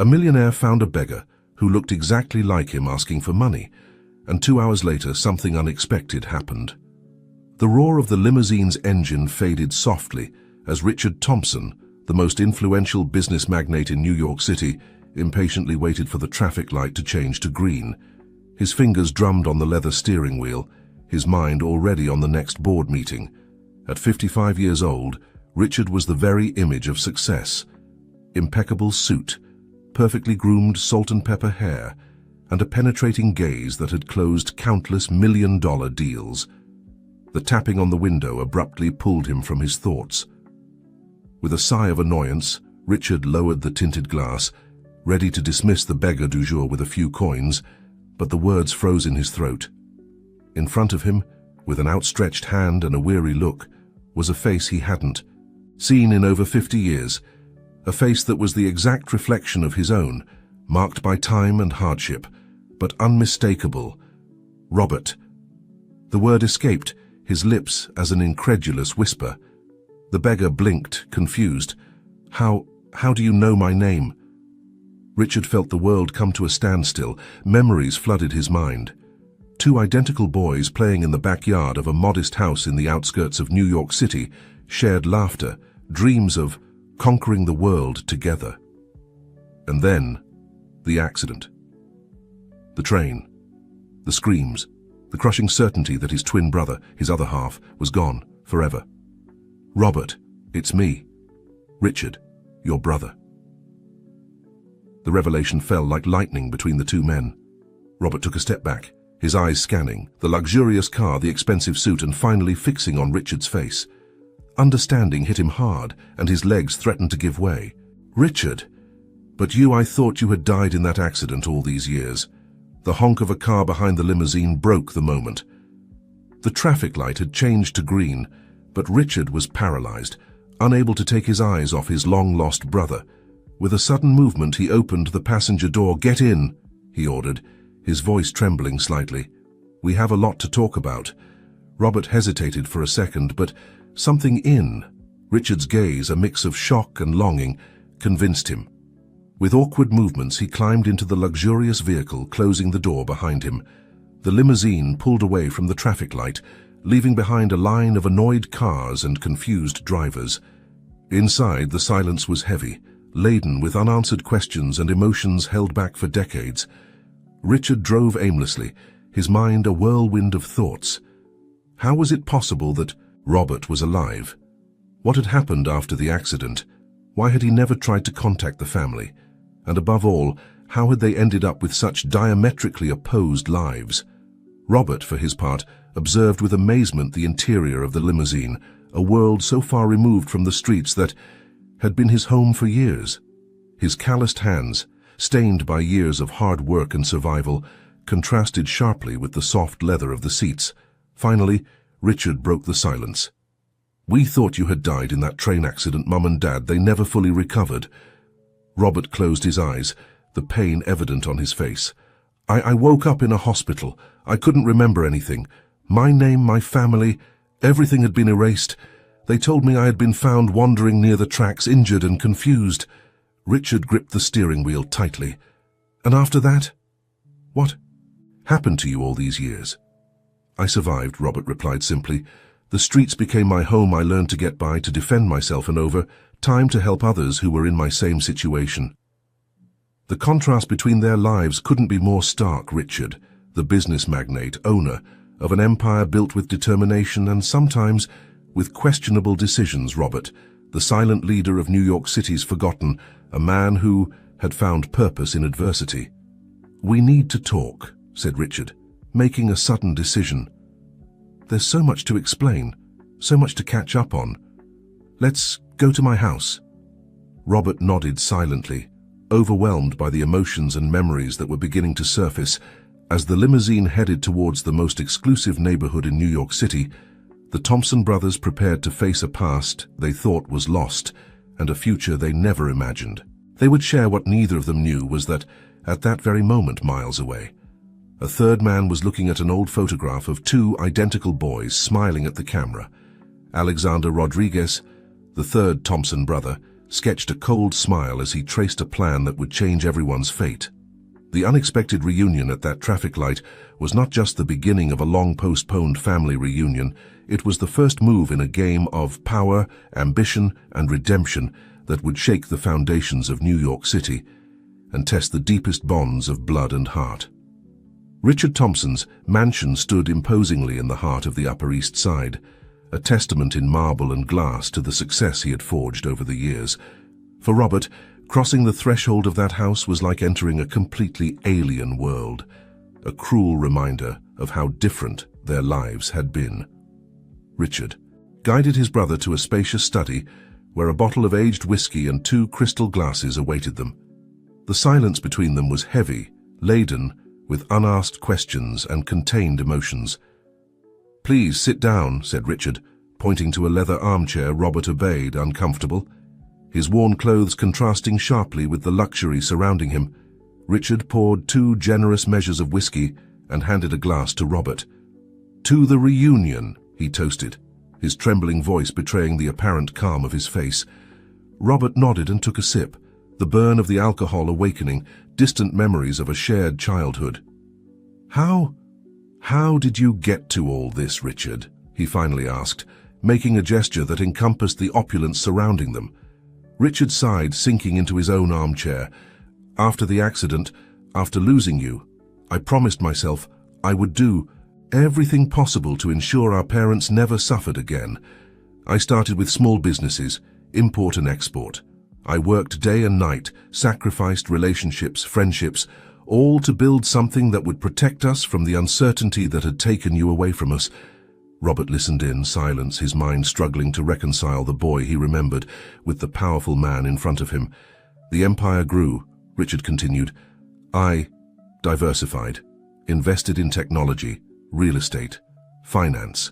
A millionaire found a beggar who looked exactly like him asking for money, and 2 hours later something unexpected happened. The roar of the limousine's engine faded softly as Richard Thompson, the most influential business magnate in New York City, impatiently waited for the traffic light to change to green. His fingers drummed on the leather steering wheel, his mind already on the next board meeting. At 55 years old, Richard was the very image of success. Impeccable suit, perfectly groomed salt and pepper hair, and a penetrating gaze that had closed countless million-dollar deals. The tapping on the window abruptly pulled him from his thoughts. With a sigh of annoyance, Richard lowered the tinted glass, ready to dismiss the beggar du jour with a few coins, but the words froze in his throat. In front of him, with an outstretched hand and a weary look, was a face he hadn't seen in over 50 years, a face that was the exact reflection of his own, marked by time and hardship, but unmistakable. Robert. The word escaped his lips as an incredulous whisper. The beggar blinked, confused. How do you know my name?" Richard felt the world come to a standstill. Memories flooded his mind. Two identical boys playing in the backyard of a modest house in the outskirts of New York City shared laughter, dreams of conquering the world together. And then, the accident. The train. The screams. The crushing certainty that his twin brother, his other half, was gone, forever. "Robert, it's me. Richard, your brother." The revelation fell like lightning between the two men. Robert took a step back, his eyes scanning the luxurious car, the expensive suit, and finally fixing on Richard's face. Understanding hit him hard, and his legs threatened to give way. "Richard, but I thought you had died in that accident all these years." The honk of a car behind the limousine broke the moment. The traffic light had changed to green, but Richard was paralyzed, unable to take his eyes off his long-lost brother. With a sudden movement, he opened the passenger door. "Get in," he ordered, his voice trembling slightly. "We have a lot to talk about." Robert hesitated for a second, but something in Richard's gaze, a mix of shock and longing, convinced him. With awkward movements, he climbed into the luxurious vehicle, closing the door behind him. The limousine pulled away from the traffic light, leaving behind a line of annoyed cars and confused drivers. Inside, the silence was heavy, laden with unanswered questions and emotions held back for decades. Richard drove aimlessly, his mind a whirlwind of thoughts. How was it possible that Robert was alive? What had happened after the accident? Why had he never tried to contact the family? And above all, how had they ended up with such diametrically opposed lives? Robert, for his part, observed with amazement the interior of the limousine, a world so far removed from the streets that had been his home for years. His calloused hands, stained by years of hard work and survival, contrasted sharply with the soft leather of the seats. Finally, Richard broke the silence. "We thought you had died in that train accident, Mum and Dad. They never fully recovered." Robert closed his eyes, the pain evident on his face. I woke up in a hospital. I couldn't remember anything. My name, my family, everything had been erased. They told me I had been found wandering near the tracks, injured and confused." Richard gripped the steering wheel tightly. "And after that? What happened to you all these years?" "I survived," Robert replied simply. "The streets became my home. I learned to get by, to defend myself, and over time to help others who were in my same situation." The contrast between their lives couldn't be more stark. Richard, the business magnate, owner of an empire built with determination and sometimes with questionable decisions. Robert, the silent leader of New York City's forgotten, a man who had found purpose in adversity. "We need to talk," said Richard, making a sudden decision. "There's so much to explain, so much to catch up on. Let's go to my house." Robert nodded silently, overwhelmed by the emotions and memories that were beginning to surface. As the limousine headed towards the most exclusive neighborhood in New York City, the Thompson brothers prepared to face a past they thought was lost and a future they never imagined. They would share what neither of them knew was that, at that very moment miles away, a third man was looking at an old photograph of two identical boys smiling at the camera. Alexander Rodriguez, the third Thompson brother, sketched a cold smile as he traced a plan that would change everyone's fate. The unexpected reunion at that traffic light was not just the beginning of a long-postponed family reunion, it was the first move in a game of power, ambition, and redemption that would shake the foundations of New York City and test the deepest bonds of blood and heart. Richard Thompson's mansion stood imposingly in the heart of the Upper East Side, a testament in marble and glass to the success he had forged over the years. For Robert, crossing the threshold of that house was like entering a completely alien world, a cruel reminder of how different their lives had been. Richard guided his brother to a spacious study where a bottle of aged whiskey and 2 crystal glasses awaited them. The silence between them was heavy, laden with unasked questions and contained emotions. "Please sit down," said Richard, pointing to a leather armchair. Robert obeyed, uncomfortable, his worn clothes contrasting sharply with the luxury surrounding him. Richard poured 2 generous measures of whiskey and handed a glass to Robert. "To the reunion," he toasted, his trembling voice betraying the apparent calm of his face. Robert nodded and took a sip, the burn of the alcohol awakening distant memories of a shared childhood. How did you get to all this, Richard?" he finally asked, making a gesture that encompassed the opulence surrounding them. Richard sighed, sinking into his own armchair. "After the accident, after losing you, I promised myself I would do everything possible to ensure our parents never suffered again. I started with small businesses, import and export. I worked day and night, sacrificed relationships, friendships, all to build something that would protect us from the uncertainty that had taken you away from us." Robert listened in silence, his mind struggling to reconcile the boy he remembered with the powerful man in front of him. "The empire grew," Richard continued. "I diversified, invested in technology, real estate, finance.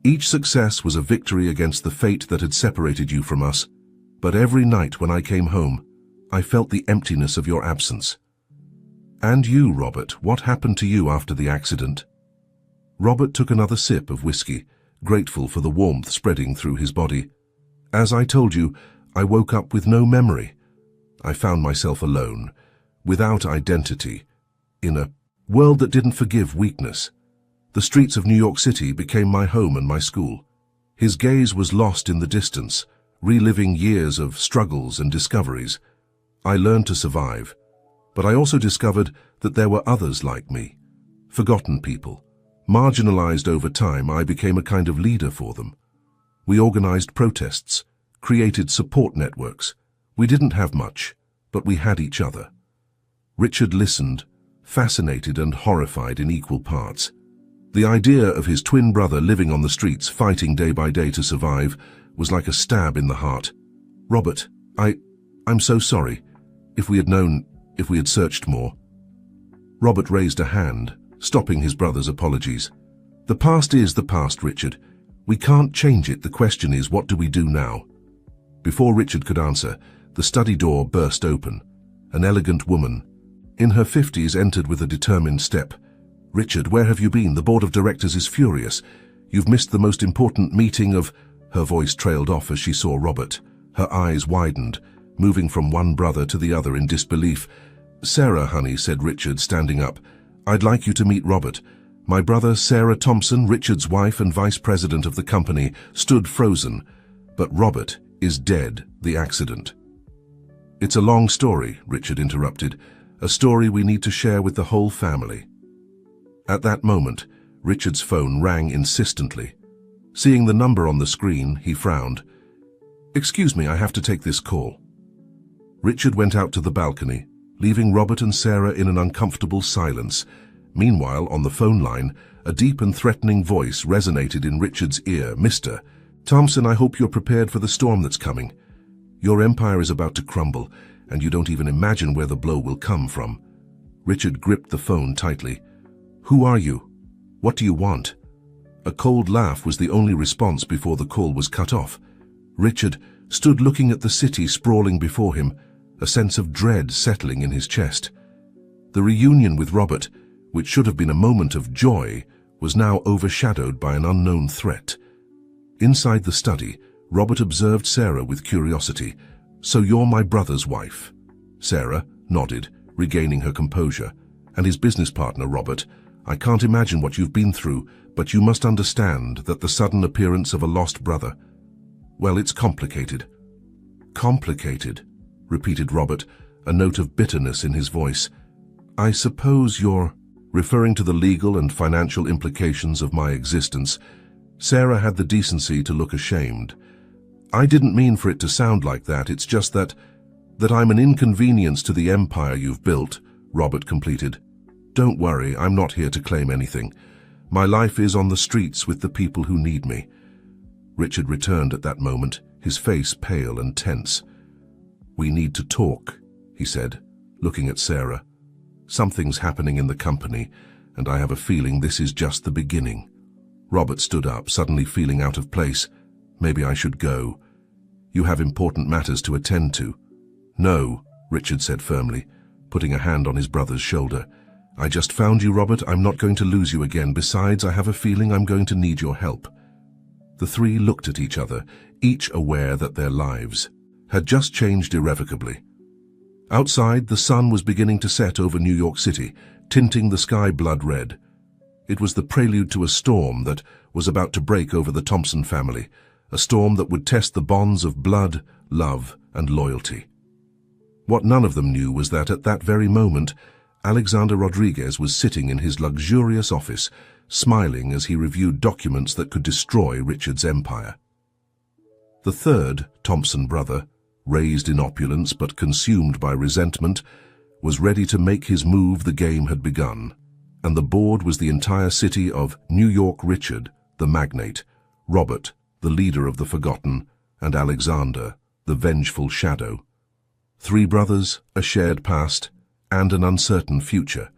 Each success was a victory against the fate that had separated you from us. But every night when I came home, I felt the emptiness of your absence." "And you, Robert, what happened to you after the accident?" Robert took another sip of whiskey, grateful for the warmth spreading through his body. "As I told you, I woke up with no memory. I found myself alone, without identity, in a world that didn't forgive weakness. The streets of New York City became my home and my school." His gaze was lost in the distance, reliving years of struggles and discoveries. "I learned to survive, but I also discovered that there were others like me, forgotten people, marginalized over time. I became a kind of leader for them. We organized protests, created support networks. We didn't have much, but we had each other." Richard listened, fascinated and horrified in equal parts. The idea of his twin brother living on the streets, fighting day by day to survive, was like a stab in the heart. "Robert, I'm so sorry. If we had searched more." Robert raised a hand, stopping his brother's apologies. "The past is the past, Richard. We can't change it. The question is, what do we do now?" Before Richard could answer, the study door burst open. An elegant woman, in her 50s, entered with a determined step. "Richard, where have you been? The board of directors is furious. You've missed the most important meeting of—" Her voice trailed off as she saw Robert. Her eyes widened, moving from one brother to the other in disbelief. "Sarah, honey," said Richard, standing up. "I'd like you to meet Robert. My brother, Sarah Thompson, Richard's wife and vice president of the company, stood frozen. But Robert is dead, the accident." "It's a long story," Richard interrupted. "A story we need to share with the whole family." At that moment, Richard's phone rang insistently. Seeing the number on the screen, he frowned. "Excuse me, I have to take this call." Richard went out to the balcony, leaving Robert and Sarah in an uncomfortable silence. Meanwhile, on the phone line, a deep and threatening voice resonated in Richard's ear. "Mr. Thompson, I hope you're prepared for the storm that's coming. Your empire is about to crumble, and you don't even imagine where the blow will come from." Richard gripped the phone tightly. "Who are you? What do you want?" A cold laugh was the only response before the call was cut off. Richard stood looking at the city sprawling before him, a sense of dread settling in his chest. The reunion with Robert, which should have been a moment of joy, was now overshadowed by an unknown threat. Inside the study, Robert observed Sarah with curiosity. "So you're my brother's wife?" Sarah nodded, regaining her composure. "And his business partner, Robert. I can't imagine what you've been through, but you must understand that the sudden appearance of a lost brother, well, it's complicated." "Complicated," repeated Robert, a note of bitterness in his voice. "I suppose you're referring to the legal and financial implications of my existence." Sarah had the decency to look ashamed. "I didn't mean for it to sound like that. It's just that I'm an inconvenience to the empire you've built," Robert completed. "Don't worry, I'm not here to claim anything. My life is on the streets with the people who need me." Richard returned at that moment, his face pale and tense. "We need to talk," he said, looking at Sarah. "Something's happening in the company, and I have a feeling this is just the beginning." Robert stood up, suddenly feeling out of place. "Maybe I should go. You have important matters to attend to." "No," Richard said firmly, putting a hand on his brother's shoulder. "I just found you, Robert. I'm not going to lose you again. Besides, I have a feeling I'm going to need your help." The three looked at each other, each aware that their lives had just changed irrevocably. Outside, the sun was beginning to set over New York City, tinting the sky blood red. It was the prelude to a storm that was about to break over the Thompson family, a storm that would test the bonds of blood, love, and loyalty. What none of them knew was that at that very moment, Alexander Rodriguez was sitting in his luxurious office, smiling as he reviewed documents that could destroy Richard's empire. The third Thompson brother, raised in opulence but consumed by resentment, was ready to make his move. The game had begun, and the board was the entire city of New York: Richard, the magnate; Robert, the leader of the forgotten; and Alexander, the vengeful shadow. Three brothers, a shared past, and an uncertain future.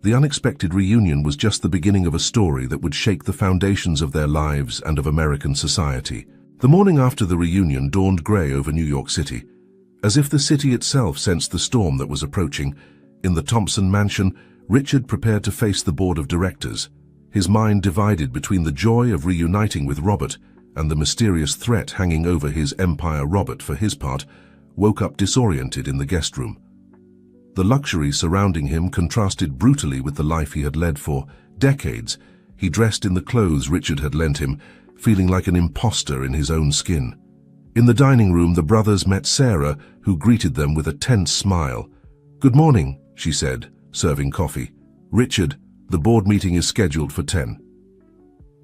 The unexpected reunion was just the beginning of a story that would shake the foundations of their lives and of American society. The morning after the reunion dawned grey over New York City. As if the city itself sensed the storm that was approaching, in the Thompson mansion, Richard prepared to face the board of directors, his mind divided between the joy of reuniting with Robert and the mysterious threat hanging over his empire. Robert, for his part, woke up disoriented in the guest room. The luxury surrounding him contrasted brutally with the life he had led for decades. He dressed in the clothes Richard had lent him, feeling like an imposter in his own skin. In the dining room, the brothers met Sarah, who greeted them with a tense smile. "Good morning," she said, serving coffee. "Richard, the board meeting is scheduled for 10.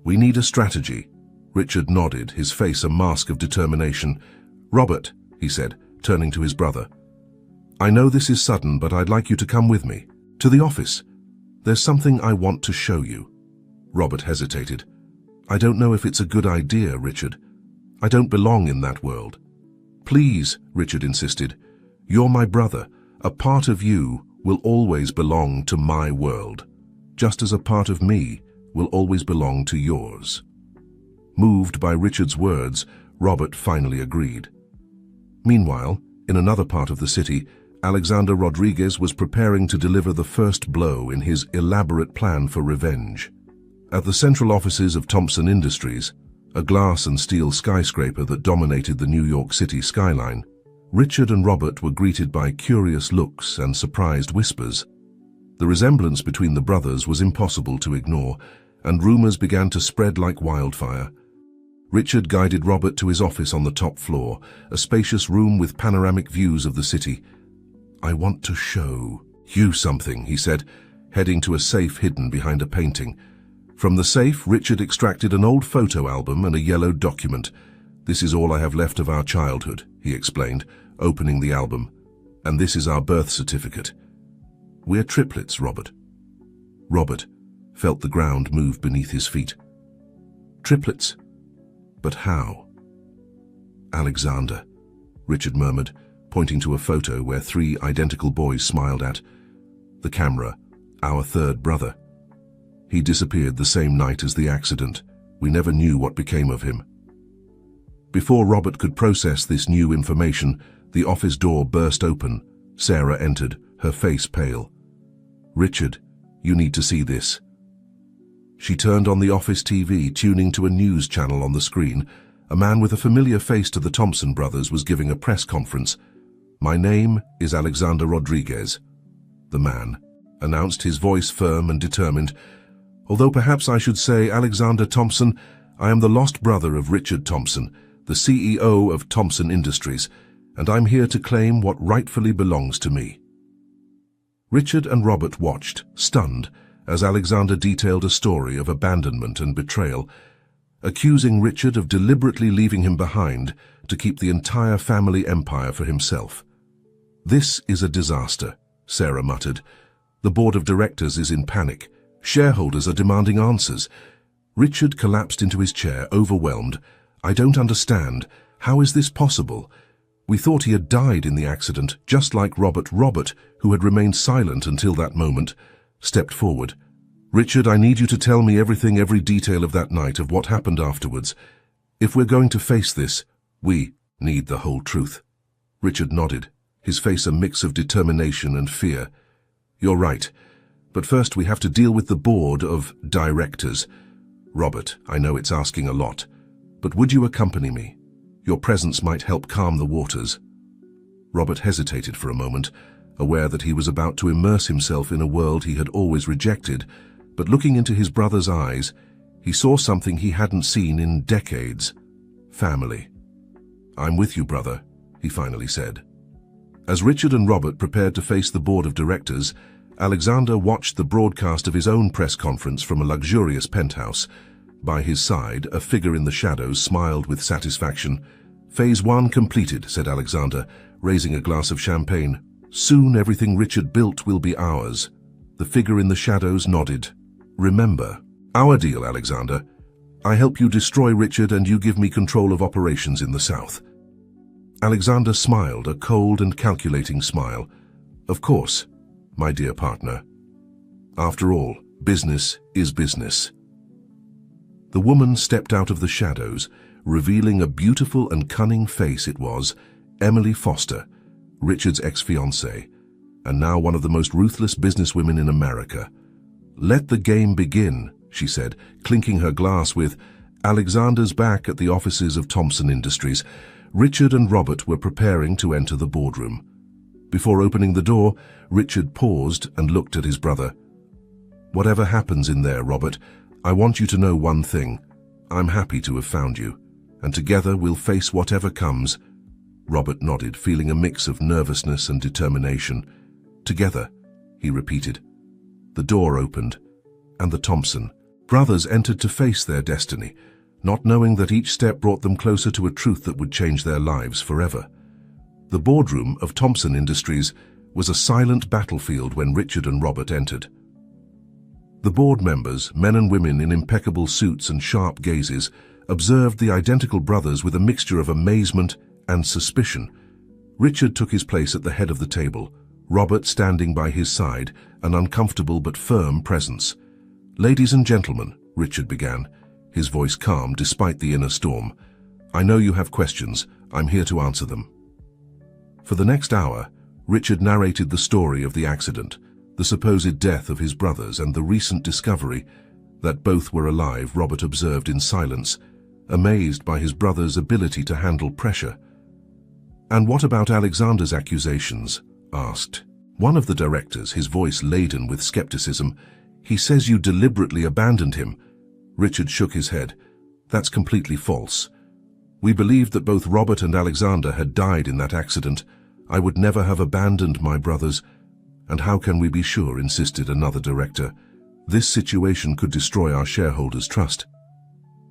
"We need a strategy." Richard nodded, his face a mask of determination. "Robert," he said, turning to his brother, "I know this is sudden, but I'd like you to come with me to the office. There's something I want to show you." Robert hesitated. "I don't know if it's a good idea, Richard. I don't belong in that world." "Please," Richard insisted. "You're my brother. A part of you will always belong to my world, just as a part of me will always belong to yours." Moved by Richard's words, Robert finally agreed. Meanwhile, in another part of the city, Alexander Rodriguez was preparing to deliver the first blow in his elaborate plan for revenge. At the central offices of Thompson Industries, a glass and steel skyscraper that dominated the New York City skyline, Richard and Robert were greeted by curious looks and surprised whispers. The resemblance between the brothers was impossible to ignore, and rumors began to spread like wildfire. Richard guided Robert to his office on the top floor, a spacious room with panoramic views of the city. "I want to show you something," he said, heading to a safe hidden behind a painting. From the safe, Richard extracted an old photo album and a yellowed document. "This is all I have left of our childhood," he explained, opening the album. "And this is our birth certificate. We're triplets, Robert." Robert felt the ground move beneath his feet. "Triplets? But how?" "Alexander," Richard murmured, pointing to a photo where three identical boys smiled at the camera. "Our third brother. He disappeared the same night as the accident. We never knew what became of him." Before Robert could process this new information, the office door burst open. Sarah entered, her face pale. "Richard, you need to see this." She turned on the office TV, tuning to a news channel on the screen. A man with a familiar face to the Thompson brothers was giving a press conference. "My name is Alexander Rodriguez," the man announced, his voice firm and determined. "Although perhaps I should say Alexander Thompson, I am the lost brother of Richard Thompson, the CEO of Thompson Industries, and I'm here to claim what rightfully belongs to me." Richard and Robert watched, stunned, as Alexander detailed a story of abandonment and betrayal, accusing Richard of deliberately leaving him behind to keep the entire family empire for himself. "This is a disaster," Sarah muttered. "The board of directors is in panic. Shareholders are demanding answers." Richard collapsed into his chair, overwhelmed. "I don't understand. How is this possible? We thought he had died in the accident, just like Robert. Robert, who had remained silent until that moment, stepped forward. "Richard, I need you to tell me everything, every detail of that night, of what happened afterwards. If we're going to face this, we need the whole truth." Richard nodded, his face a mix of determination and fear. "You're right, but first we have to deal with the board of directors. Robert, I know it's asking a lot, but would you accompany me? Your presence might help calm the waters." Robert hesitated for a moment, aware that he was about to immerse himself in a world he had always rejected, but looking into his brother's eyes, he saw something he hadn't seen in decades: family. "I'm with you, brother," he finally said. As Richard and Robert prepared to face the board of directors, Alexander watched the broadcast of his own press conference from a luxurious penthouse. By his side, a figure in the shadows smiled with satisfaction. "Phase 1 completed," said Alexander, raising a glass of champagne. "Soon everything Richard built will be ours." The figure in the shadows nodded. "Remember, our deal, Alexander. I help you destroy Richard and you give me control of operations in the south." Alexander smiled, a cold and calculating smile. "Of course, my dear partner. After all, business is business." The woman stepped out of the shadows, revealing a beautiful and cunning face. It was Emily Foster, Richard's ex-fiancée, and now one of the most ruthless businesswomen in America. "Let the game begin," she said, clinking her glass with Alexander's back at the offices of Thompson Industries. Richard and Robert were preparing to enter the boardroom. Before opening the door, Richard paused and looked at his brother. "Whatever happens in there, Robert, I want you to know one thing. I'm happy to have found you, and together we'll face whatever comes." Robert nodded, feeling a mix of nervousness and determination. "Together," he repeated. The door opened, and the Thompson brothers entered to face their destiny, not knowing that each step brought them closer to a truth that would change their lives forever. The boardroom of Thompson Industries was a silent battlefield when Richard and Robert entered. The board members, men and women in impeccable suits and sharp gazes, observed the identical brothers with a mixture of amazement and suspicion. Richard took his place at the head of the table, Robert standing by his side, an uncomfortable but firm presence. "Ladies and gentlemen," Richard began, his voice calm despite the inner storm, "I know you have questions. I'm here to answer them." For the next hour, Richard narrated the story of the accident, the supposed death of his brothers, and the recent discovery that both were alive. Robert observed in silence, amazed by his brother's ability to handle pressure. "And what about Alexander's accusations?" asked one of the directors, his voice laden with skepticism. "He says you deliberately abandoned him." Richard shook his head. "That's completely false. We believed that both Robert and Alexander had died in that accident. I would never have abandoned my brothers." "And how can we be sure?" insisted another director. "This situation could destroy our shareholders' trust."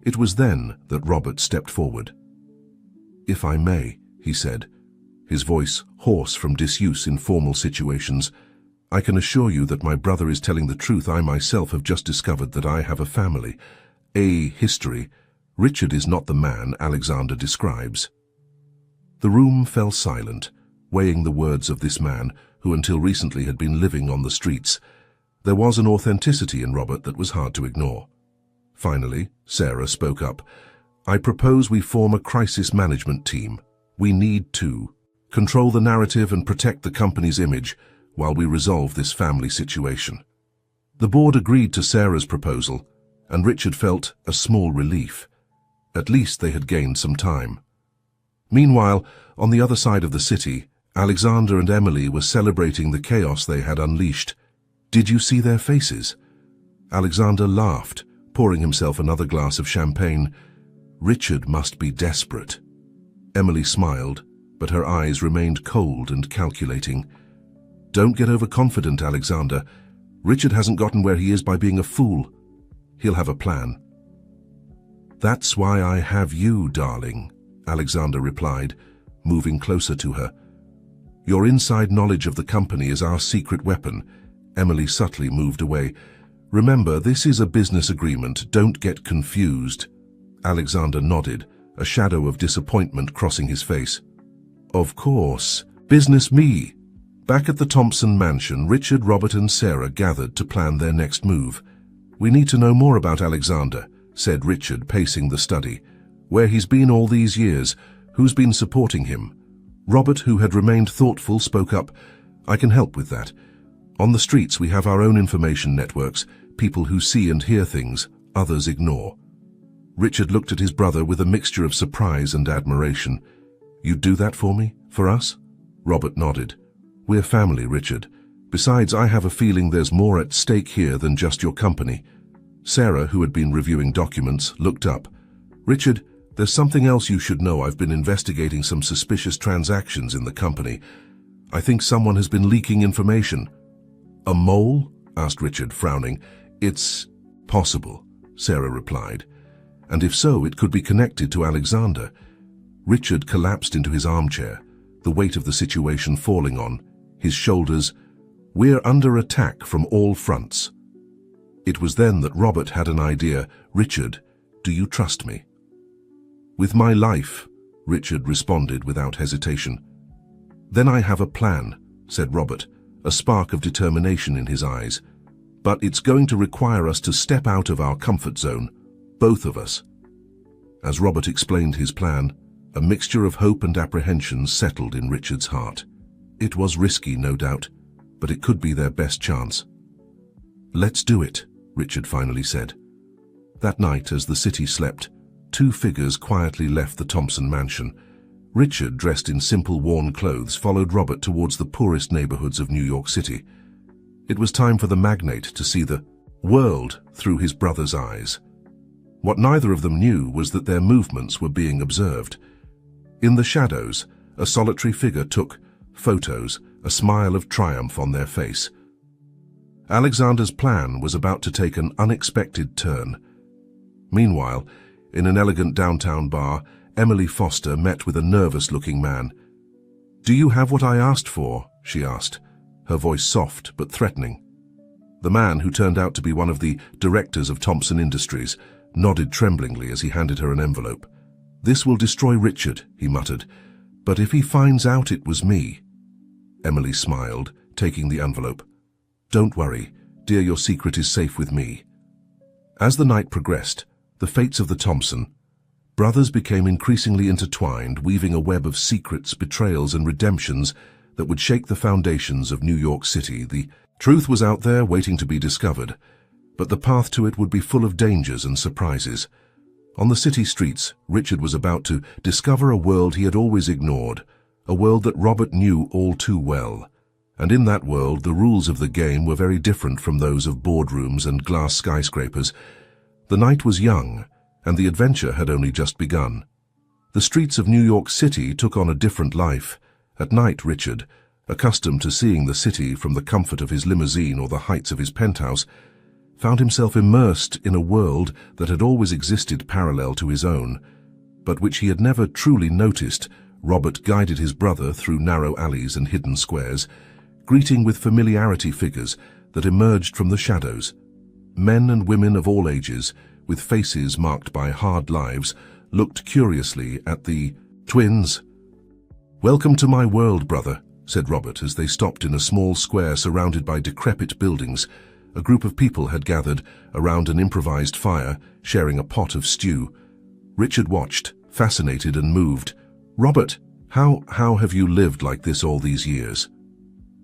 It was then that Robert stepped forward. "If I may," he said, his voice hoarse from disuse in formal situations, "I can assure you that my brother is telling the truth. I myself have just discovered that I have a family, a history. Richard is not the man Alexander describes." The room fell silent, weighing the words of this man who until recently had been living on the streets. There was an authenticity in Robert that was hard to ignore. Finally, Sarah spoke up. "I propose we form a crisis management team. We need to control the narrative and protect the company's image while we resolve this family situation." The board agreed to Sarah's proposal, and Richard felt a small relief. At least they had gained some time. Meanwhile, on the other side of the city, Alexander and Emily were celebrating the chaos they had unleashed. Did you see their faces? Alexander laughed, pouring himself another glass of champagne. Richard must be desperate. Emily smiled, but her eyes remained cold and calculating. Don't get overconfident, Alexander. Richard hasn't gotten where he is by being a fool. He'll have a plan. That's why I have you, darling, Alexander replied, moving closer to her. Your inside knowledge of the company is our secret weapon. Emily subtly moved away. Remember, this is a business agreement. Don't get confused. Alexander nodded, a shadow of disappointment crossing his face. Of course. Business me. Back at the Thompson mansion, Richard, Robert and Sarah gathered to plan their next move. We need to know more about Alexander, said Richard, pacing the study. Where he's been all these years, who's been supporting him. Robert, who had remained thoughtful, spoke up. I can help with that. On the streets we have our own information networks, people who see and hear things others ignore. Richard looked at his brother with a mixture of surprise and admiration. You'd do that for me? For us? Robert nodded. We're family, Richard. Besides, I have a feeling there's more at stake here than just your company. Sarah, who had been reviewing documents, looked up. Richard, there's something else you should know. I've been investigating some suspicious transactions in the company. I think someone has been leaking information. A mole? Asked Richard, frowning. It's possible, Sarah replied. And if so, it could be connected to Alexander. Richard collapsed into his armchair, the weight of the situation falling on his shoulders. We're under attack from all fronts. It was then that Robert had an idea. Richard, do you trust me? With my life, Richard responded without hesitation. Then I have a plan, said Robert, a spark of determination in his eyes. But it's going to require us to step out of our comfort zone, both of us. As Robert explained his plan, a mixture of hope and apprehension settled in Richard's heart. It was risky, no doubt, but it could be their best chance. Let's do it, Richard finally said. That night, as the city slept, two figures quietly left the Thompson mansion. Richard, dressed in simple, worn clothes, followed Robert towards the poorest neighborhoods of New York City. It was time for the magnate to see the world through his brother's eyes. What neither of them knew was that their movements were being observed. In the shadows, a solitary figure took photos, a smile of triumph on their face. Alexander's plan was about to take an unexpected turn. Meanwhile, in an elegant downtown bar, Emily Foster met with a nervous-looking man. Do you have what I asked for? She asked, her voice soft but threatening. The man, who turned out to be one of the directors of Thompson Industries, nodded tremblingly as he handed her an envelope. This will destroy Richard, he muttered, but if he finds out it was me. Emily smiled, taking the envelope. Don't worry, dear, your secret is safe with me. As the night progressed, the fates of the Thompson brothers became increasingly intertwined, weaving a web of secrets, betrayals, and redemptions that would shake the foundations of New York City. The truth was out there, waiting to be discovered, but the path to it would be full of dangers and surprises. On the city streets, Richard was about to discover a world he had always ignored, a world that Robert knew all too well. And in that world, the rules of the game were very different from those of boardrooms and glass skyscrapers. The night was young, and the adventure had only just begun. The streets of New York City took on a different life. At night, Richard, accustomed to seeing the city from the comfort of his limousine or the heights of his penthouse, found himself immersed in a world that had always existed parallel to his own, but which he had never truly noticed. Robert guided his brother through narrow alleys and hidden squares, greeting with familiarity figures that emerged from the shadows. Men and women of all ages, with faces marked by hard lives, looked curiously at the twins. Welcome to my world, brother, said Robert as they stopped in a small square surrounded by decrepit buildings. A group of people had gathered around an improvised fire, sharing a pot of stew. Richard watched, fascinated and moved. Robert, how have you lived like this all these years?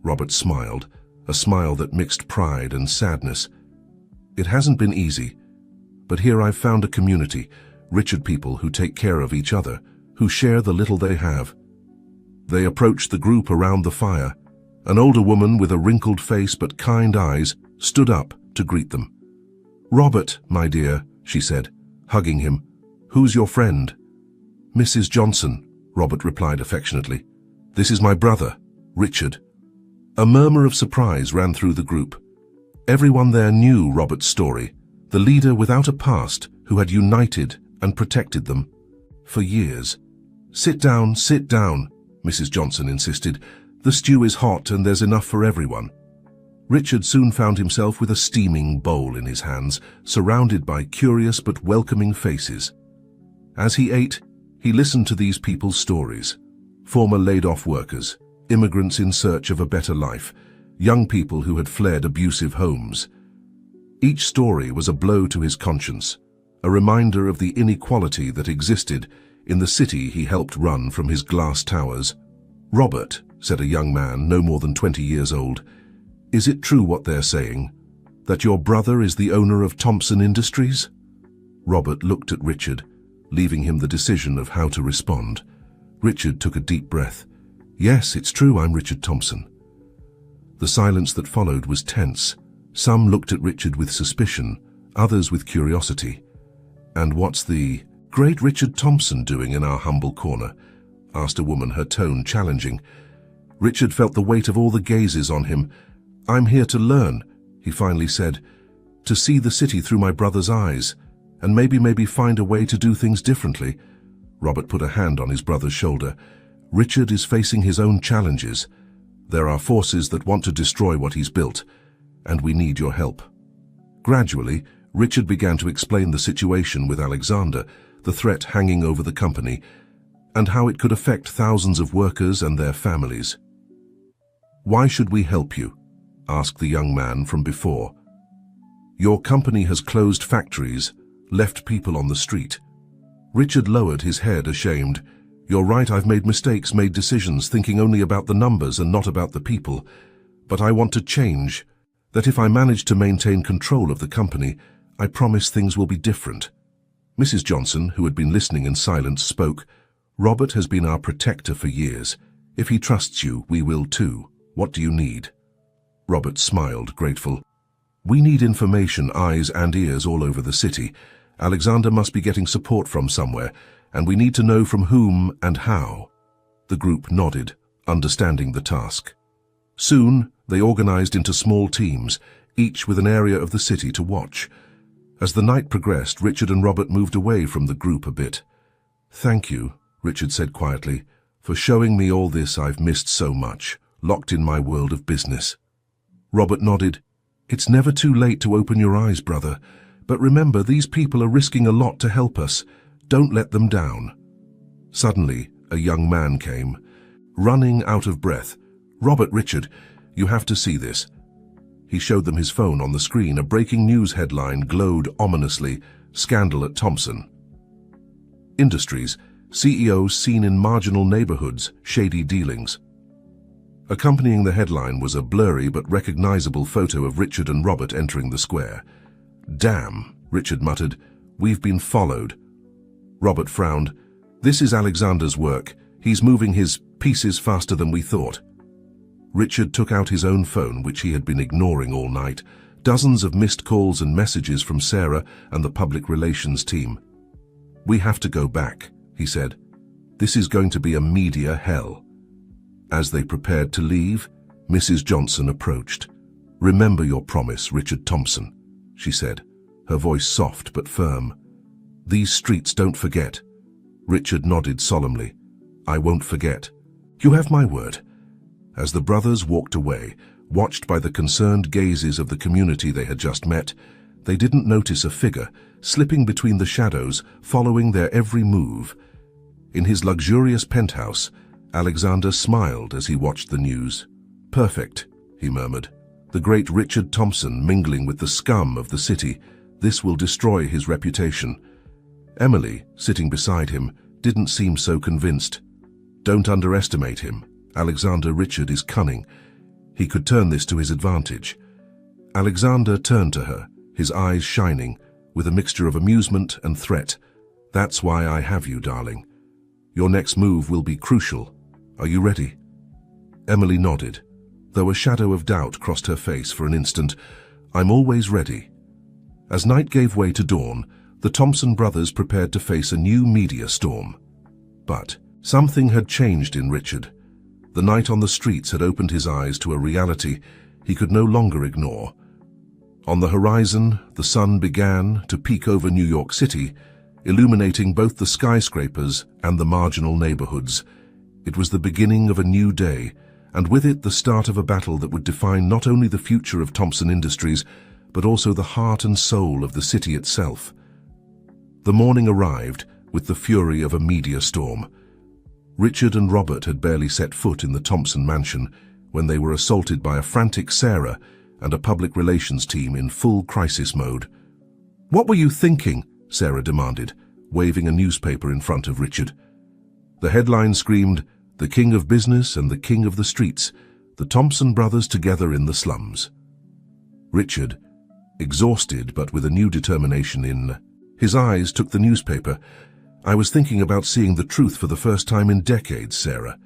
Robert smiled, a smile that mixed pride and sadness. It hasn't been easy, but here I've found a community, Richard people who take care of each other, who share the little they have. They approached the group around the fire. An older woman with a wrinkled face but kind eyes stood up to greet them. "Robert, my dear," she said, hugging him. "Who's your friend?" "Mrs. Johnson," Robert replied affectionately. "This is my brother, Richard." A murmur of surprise ran through the group. Everyone there knew Robert's story, the leader without a past who had united and protected them for years. Sit down, Mrs. Johnson insisted. "The stew is hot and there's enough for everyone." Richard soon found himself with a steaming bowl in his hands, surrounded by curious but welcoming faces. As he ate, he listened to these people's stories. Former laid-off workers, immigrants in search of a better life, young people who had fled abusive homes. Each story was a blow to his conscience, a reminder of the inequality that existed in the city he helped run from his glass towers. "Robert," said a young man no more than 20 years old, "is it true what they're saying, that your brother is the owner of Thompson Industries?" Robert looked at Richard, leaving him the decision of how to respond. Richard took a deep breath. "Yes, it's true, I'm Richard Thompson." The silence that followed was tense. Some looked at Richard with suspicion, others with curiosity. "And what's the great Richard Thompson doing in our humble corner?" asked a woman, her tone challenging. Richard felt the weight of all the gazes on him. "I'm here to learn," he finally said, "to see the city through my brother's eyes, and maybe find a way to do things differently." Robert put a hand on his brother's shoulder. "Richard is facing his own challenges. There are forces that want to destroy what he's built, and we need your help." Gradually, Richard began to explain the situation with Alexander, the threat hanging over the company, and how it could affect thousands of workers and their families. "Why should we help you?" asked the young man from before. "Your company has closed factories, left people on the street." Richard lowered his head, ashamed. "You're right, I've made mistakes, made decisions, thinking only about the numbers and not about the people. But I want to change, that if I manage to maintain control of the company, I promise things will be different." Mrs. Johnson, who had been listening in silence, spoke. "Robert has been our protector for years. If he trusts you, we will too. What do you need?" Robert smiled, grateful. "We need information, eyes and ears all over the city. Alexander must be getting support from somewhere, and we need to know from whom and how." The group nodded, understanding the task. Soon, they organized into small teams, each with an area of the city to watch. As the night progressed, Richard and Robert moved away from the group a bit. "Thank you," Richard said quietly, "for showing me all this I've missed so much, locked in my world of business." Robert nodded. "It's never too late to open your eyes, brother. But remember, these people are risking a lot to help us. Don't let them down." Suddenly, a young man came, running out of breath. "Robert, Richard, you have to see this." He showed them his phone on the screen. A breaking news headline glowed ominously. "Scandal at Thompson Industries. CEO seen in marginal neighborhoods, shady dealings." Accompanying the headline was a blurry but recognizable photo of Richard and Robert entering the square. "Damn," Richard muttered. "We've been followed." Robert frowned. "This is Alexander's work. He's moving his pieces faster than we thought." Richard took out his own phone, which he had been ignoring all night. Dozens of missed calls and messages from Sarah and the public relations team. "We have to go back," he said. "This is going to be a media hell." As they prepared to leave, Mrs. Johnson approached. "Remember your promise, Richard Thompson," she said, her voice soft but firm. "These streets don't forget." Richard nodded solemnly. "I won't forget. You have my word." As the brothers walked away, watched by the concerned gazes of the community they had just met, they didn't notice a figure slipping between the shadows, following their every move. In his luxurious penthouse, Alexander smiled as he watched the news. "Perfect," he murmured. "The great Richard Thompson mingling with the scum of the city. This will destroy his reputation." Emily, sitting beside him, didn't seem so convinced. "Don't underestimate him. Alexander Richard is cunning. He could turn this to his advantage." Alexander turned to her, his eyes shining, with a mixture of amusement and threat. That's why I have you, darling. Your next move will be crucial. Are you ready? Emily nodded, though a shadow of doubt crossed her face for an instant. I'm always ready. As night gave way to dawn, the Thompson brothers prepared to face a new media storm. But something had changed in Richard. The night on the streets had opened his eyes to a reality he could no longer ignore. On the horizon, the sun began to peek over New York City, illuminating both the skyscrapers and the marginal neighborhoods. It was the beginning of a new day, and with it the start of a battle that would define not only the future of Thompson Industries, but also the heart and soul of the city itself. The morning arrived with the fury of a media storm. Richard and Robert had barely set foot in the Thompson mansion when they were assaulted by a frantic Sarah and a public relations team in full crisis mode. "What were you thinking?" Sarah demanded, waving a newspaper in front of Richard. The headline screamed, "The King of Business and the King of the Streets, the Thompson brothers together in the slums." Richard, exhausted but with a new determination in his eyes, took the newspaper. "I was thinking about seeing the truth for the first time in decades, Sarah."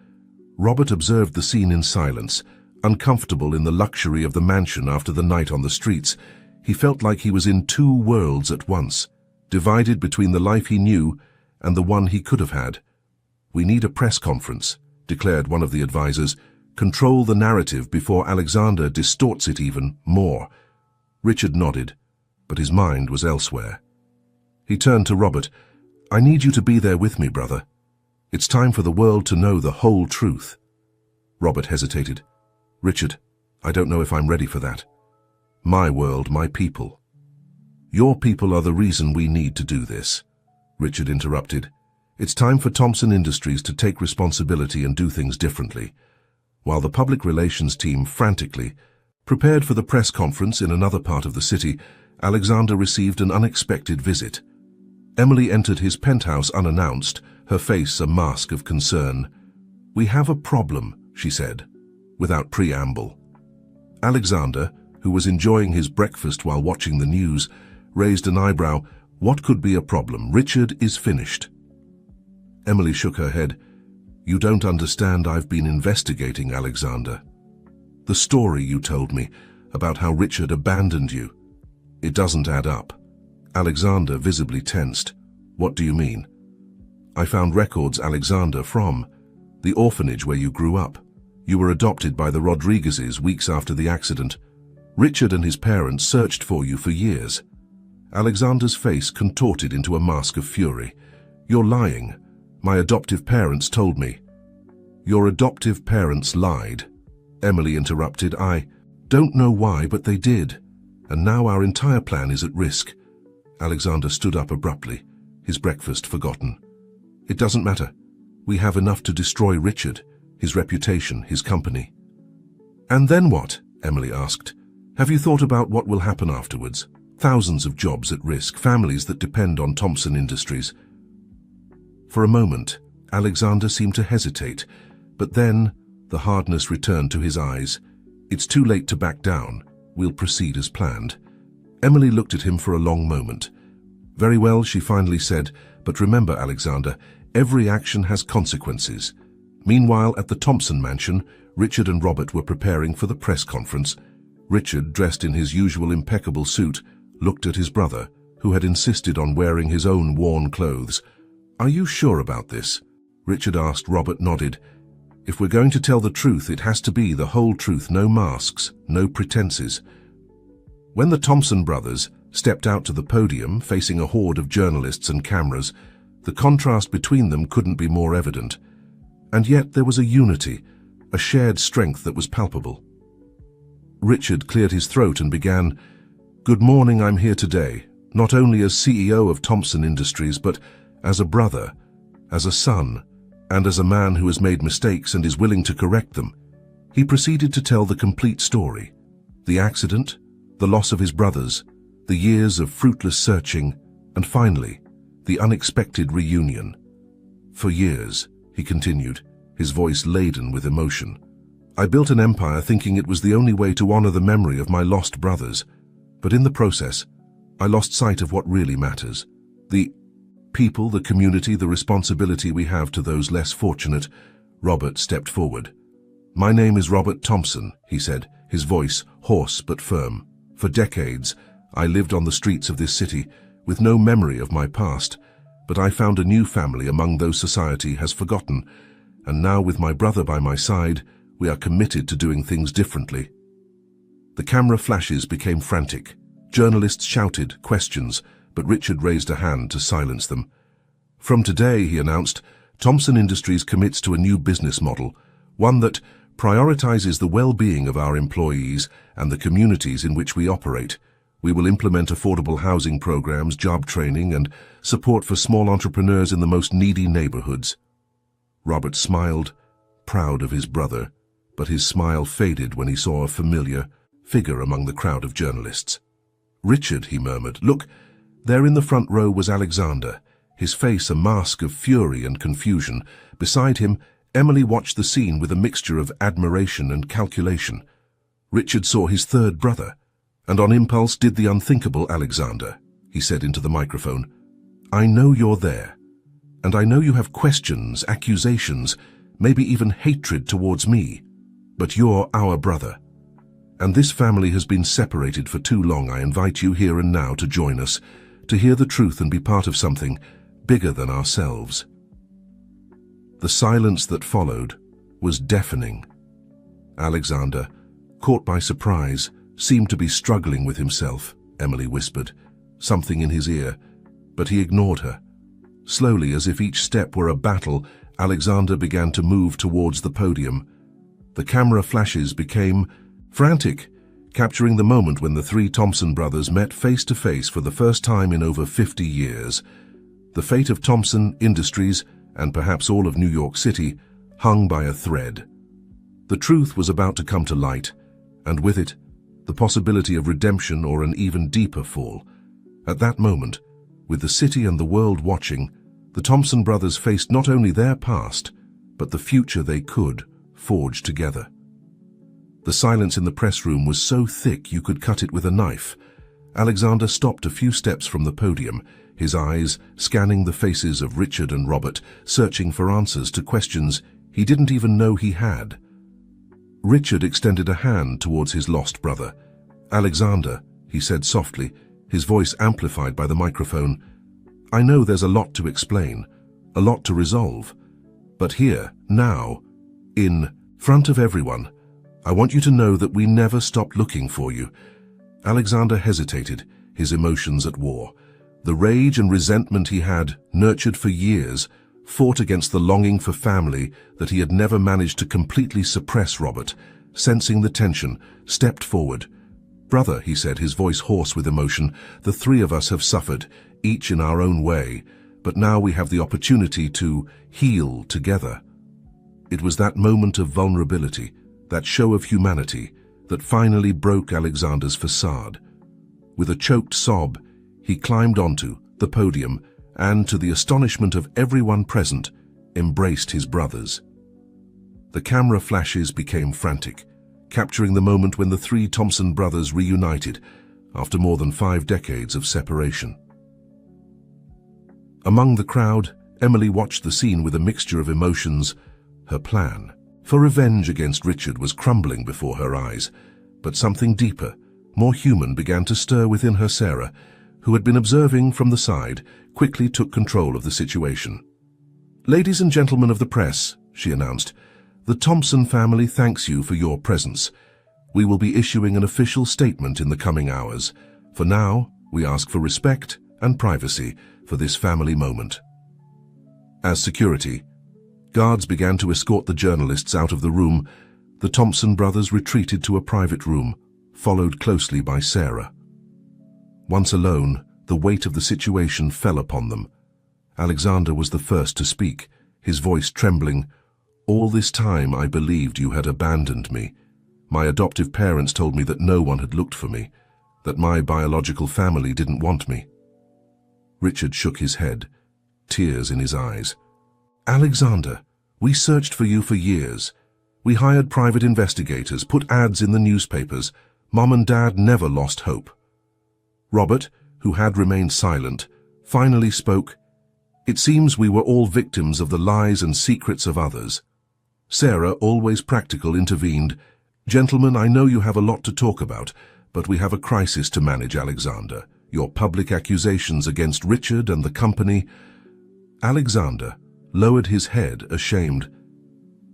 Robert observed the scene in silence, uncomfortable in the luxury of the mansion after the night on the streets. He felt like he was in two worlds at once, divided between the life he knew and the one he could have had. "We need a press conference," declared one of the advisors. "Control the narrative before Alexander distorts it even more." Richard nodded, but his mind was elsewhere. He turned to Robert. "I need you to be there with me, brother. It's time for the world to know the whole truth." Robert hesitated. "Richard, I don't know if I'm ready for that. My world, my people." "Your people are the reason we need to do this," Richard interrupted. "It's time for Thompson Industries to take responsibility and do things differently." While the public relations team frantically prepared for the press conference in another part of the city, Alexander received an unexpected visit. Emily entered his penthouse unannounced, her face a mask of concern. "We have a problem," she said, without preamble. Alexander, who was enjoying his breakfast while watching the news, raised an eyebrow. "What could be a problem? Richard is finished." Emily shook her head. "You don't understand. I've been investigating, Alexander. The story you told me about how Richard abandoned you, it doesn't add up." Alexander visibly tensed. "What do you mean?" "I found records, Alexander, from the orphanage where you grew up. You were adopted by the Rodriguezes weeks after the accident. Richard and his parents searched for you for years." Alexander's face contorted into a mask of fury. "You're lying. My adoptive parents told me." "Your adoptive parents lied," Emily interrupted. "I don't know why, but they did. And now our entire plan is at risk." Alexander stood up abruptly, his breakfast forgotten. "It doesn't matter. We have enough to destroy Richard, his reputation, his company." "And then what?" Emily asked. "Have you thought about what will happen afterwards? Thousands of jobs at risk, families that depend on Thompson Industries." For a moment, Alexander seemed to hesitate, but then the hardness returned to his eyes. "It's too late to back down. We'll proceed as planned." Emily looked at him for a long moment. "Very well," she finally said, "but remember, Alexander, every action has consequences." Meanwhile, at the Thompson mansion, Richard and Robert were preparing for the press conference. Richard, dressed in his usual impeccable suit, looked at his brother, who had insisted on wearing his own worn clothes. "Are you sure about this?" Richard asked. Robert nodded. "If we're going to tell the truth, it has to be the whole truth, no masks, no pretenses." When the Thompson brothers stepped out to the podium, facing a horde of journalists and cameras, the contrast between them couldn't be more evident. And yet there was a unity, a shared strength that was palpable. Richard cleared his throat and began, "Good morning, I'm here today, not only as CEO of Thompson Industries, but as a brother, as a son, and as a man who has made mistakes and is willing to correct them." He proceeded to tell the complete story. The accident, the loss of his brothers, the years of fruitless searching, and finally, the unexpected reunion. "For years," he continued, his voice laden with emotion, "I built an empire thinking it was the only way to honor the memory of my lost brothers. But in the process, I lost sight of what really matters. The People, the community, the responsibility we have to those less fortunate. Robert stepped forward. "My name is Robert Thompson," he said, his voice hoarse but firm. "For decades, I lived on the streets of this city, with no memory of my past, but I found a new family among those society has forgotten, and now with my brother by my side, we are committed to doing things differently." The camera flashes became frantic. Journalists shouted questions, but Richard raised a hand to silence them. "From today," he announced, "Thompson Industries commits to a new business model, one that prioritizes the well-being of our employees and the communities in which we operate. We will implement affordable housing programs, job training, and support for small entrepreneurs in the most needy neighborhoods." Robert smiled, proud of his brother, but his smile faded when he saw a familiar figure among the crowd of journalists. "Richard," he murmured, "look, there in the front row was Alexander, his face a mask of fury and confusion. Beside him, Emily watched the scene with a mixture of admiration and calculation. Richard saw his third brother, and on impulse did the unthinkable. "Alexander," he said into the microphone, "I know you're there, and I know you have questions, accusations, maybe even hatred towards me, but you're our brother. And this family has been separated for too long. I invite you here and now to join us, to hear the truth and be part of something bigger than ourselves." The silence that followed was deafening. Alexander, caught by surprise, seemed to be struggling with himself. Emily whispered, something in his ear, but he ignored her. Slowly, as if each step were a battle, Alexander began to move towards the podium. The camera flashes became frantic, capturing the moment when the three Thompson brothers met face to face for the first time in over 50 years. The fate of Thompson Industries, and perhaps all of New York City, hung by a thread. The truth was about to come to light, and with it, the possibility of redemption or an even deeper fall. At that moment, with the city and the world watching, the Thompson brothers faced not only their past, but the future they could forge together. The silence in the press room was so thick you could cut it with a knife. Alexander stopped a few steps from the podium, his eyes scanning the faces of Richard and Robert, searching for answers to questions he didn't even know he had. Richard extended a hand towards his lost brother. "Alexander," he said softly, his voice amplified by the microphone, "I know there's a lot to explain, a lot to resolve. But here, now, in front of everyone, I want you to know that we never stopped looking for you." Alexander hesitated, his emotions at war. The rage and resentment he had, nurtured for years, fought against the longing for family that he had never managed to completely suppress. Robert, sensing the tension, stepped forward. "Brother," he said, his voice hoarse with emotion, "the three of us have suffered, each in our own way, but now we have the opportunity to heal together." It was that moment of vulnerability, that show of humanity, that finally broke Alexander's facade. With a choked sob, he climbed onto the podium and, to the astonishment of everyone present, embraced his brothers. The camera flashes became frantic, capturing the moment when the three Thompson brothers reunited after more than 5 decades of separation. Among the crowd, Emily watched the scene with a mixture of emotions. Her plan for revenge against Richard was crumbling before her eyes, but something deeper, more human, began to stir within her. Sarah, who had been observing from the side, quickly took control of the situation. "Ladies and gentlemen of the press," she announced, "the Thompson family thanks you for your presence. We will be issuing an official statement in the coming hours. For now, we ask for respect and privacy for this family moment." As security guards began to escort the journalists out of the room, the Thompson brothers retreated to a private room, followed closely by Sarah. Once alone, the weight of the situation fell upon them. Alexander was the first to speak, his voice trembling. "All this time I believed you had abandoned me. My adoptive parents told me that no one had looked for me, that my biological family didn't want me." Richard shook his head, tears in his eyes. "Alexander, we searched for you for years. We hired private investigators, put ads in the newspapers. Mom and Dad never lost hope." Robert, who had remained silent, finally spoke. It seems we were all victims of the lies and secrets of others. Sarah, always practical, intervened. Gentlemen, I know you have a lot to talk about, but we have a crisis to manage, Alexander. Your public accusations against Richard and the company. Alexander lowered his head, ashamed.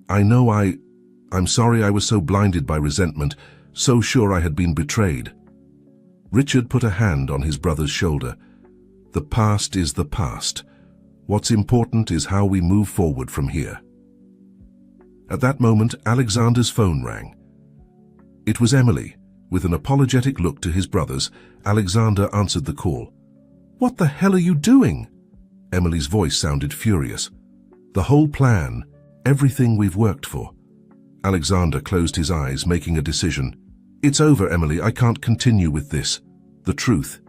I'm sorry I was so blinded by resentment, so sure I had been betrayed. Richard put a hand on his brother's shoulder. The past is the past. What's important is how we move forward from here. At that moment, Alexander's phone rang. It was Emily. With an apologetic look to his brothers, Alexander answered the call. "What the hell are you doing?" Emily's voice sounded furious. "The whole plan, everything we've worked for." Alexander closed his eyes, making a decision. "It's over, Emily. I can't continue with this. The truth."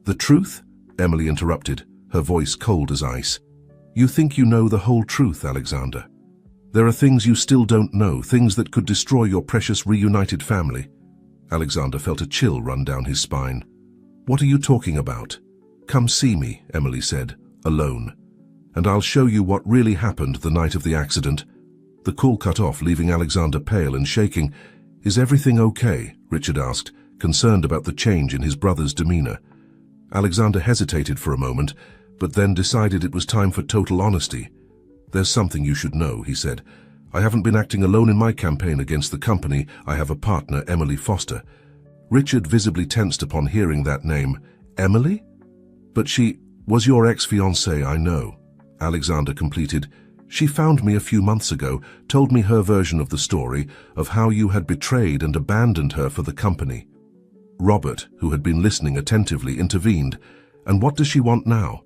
"The truth?" Emily interrupted, her voice cold as ice. "You think you know the whole truth, Alexander. There are things you still don't know, things that could destroy your precious reunited family." Alexander felt a chill run down his spine. "What are you talking about?" "Come see me," Emily said, alone, "and I'll show you what really happened the night of the accident." The call cut off, leaving Alexander pale and shaking. "Is everything okay?" Richard asked, concerned about the change in his brother's demeanor. Alexander hesitated for a moment, but then decided it was time for total honesty. "There's something you should know," he said. "I haven't been acting alone in my campaign against the company. I have a partner, Emily Foster." Richard visibly tensed upon hearing that name. "Emily? But she was your ex-fiancée, I know," Alexander completed. "She found me a few months ago, told me her version of the story, of how you had betrayed and abandoned her for the company." Robert, who had been listening attentively, intervened. "And what does she want now?"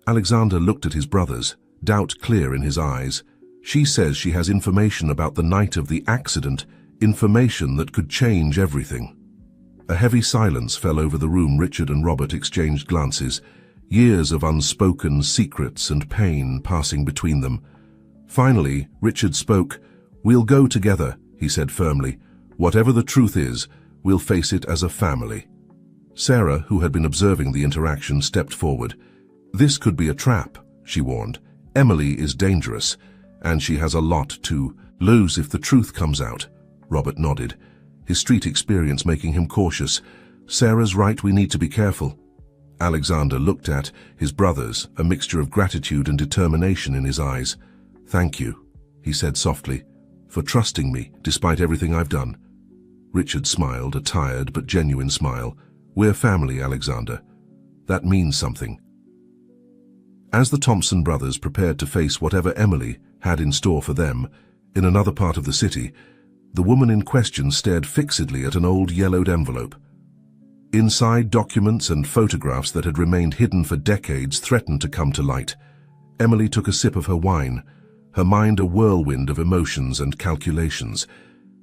Alexander looked at his brothers, doubt clear in his eyes. "She says she has information about the night of the accident, information that could change everything." A heavy silence fell over the room. Richard and Robert exchanged glances, years of unspoken secrets and pain passing between them. Finally, Richard spoke. "We'll go together," he said firmly. "Whatever the truth is, we'll face it as a family." Sarah, who had been observing the interaction, stepped forward. "This could be a trap," she warned. "Emily is dangerous, and she has a lot to lose if the truth comes out." Robert nodded, his street experience making him cautious. "Sarah's right, we need to be careful." Alexander looked at his brothers, a mixture of gratitude and determination in his eyes. "Thank you," he said softly, "for trusting me despite everything I've done." Richard smiled, a tired but genuine smile. "We're family, Alexander. That means something." As the Thompson brothers prepared to face whatever Emily had in store for them, in another part of the city, the woman in question stared fixedly at an old yellowed envelope. Inside, documents and photographs that had remained hidden for decades threatened to come to light. Emily took a sip of her wine, her mind a whirlwind of emotions and calculations.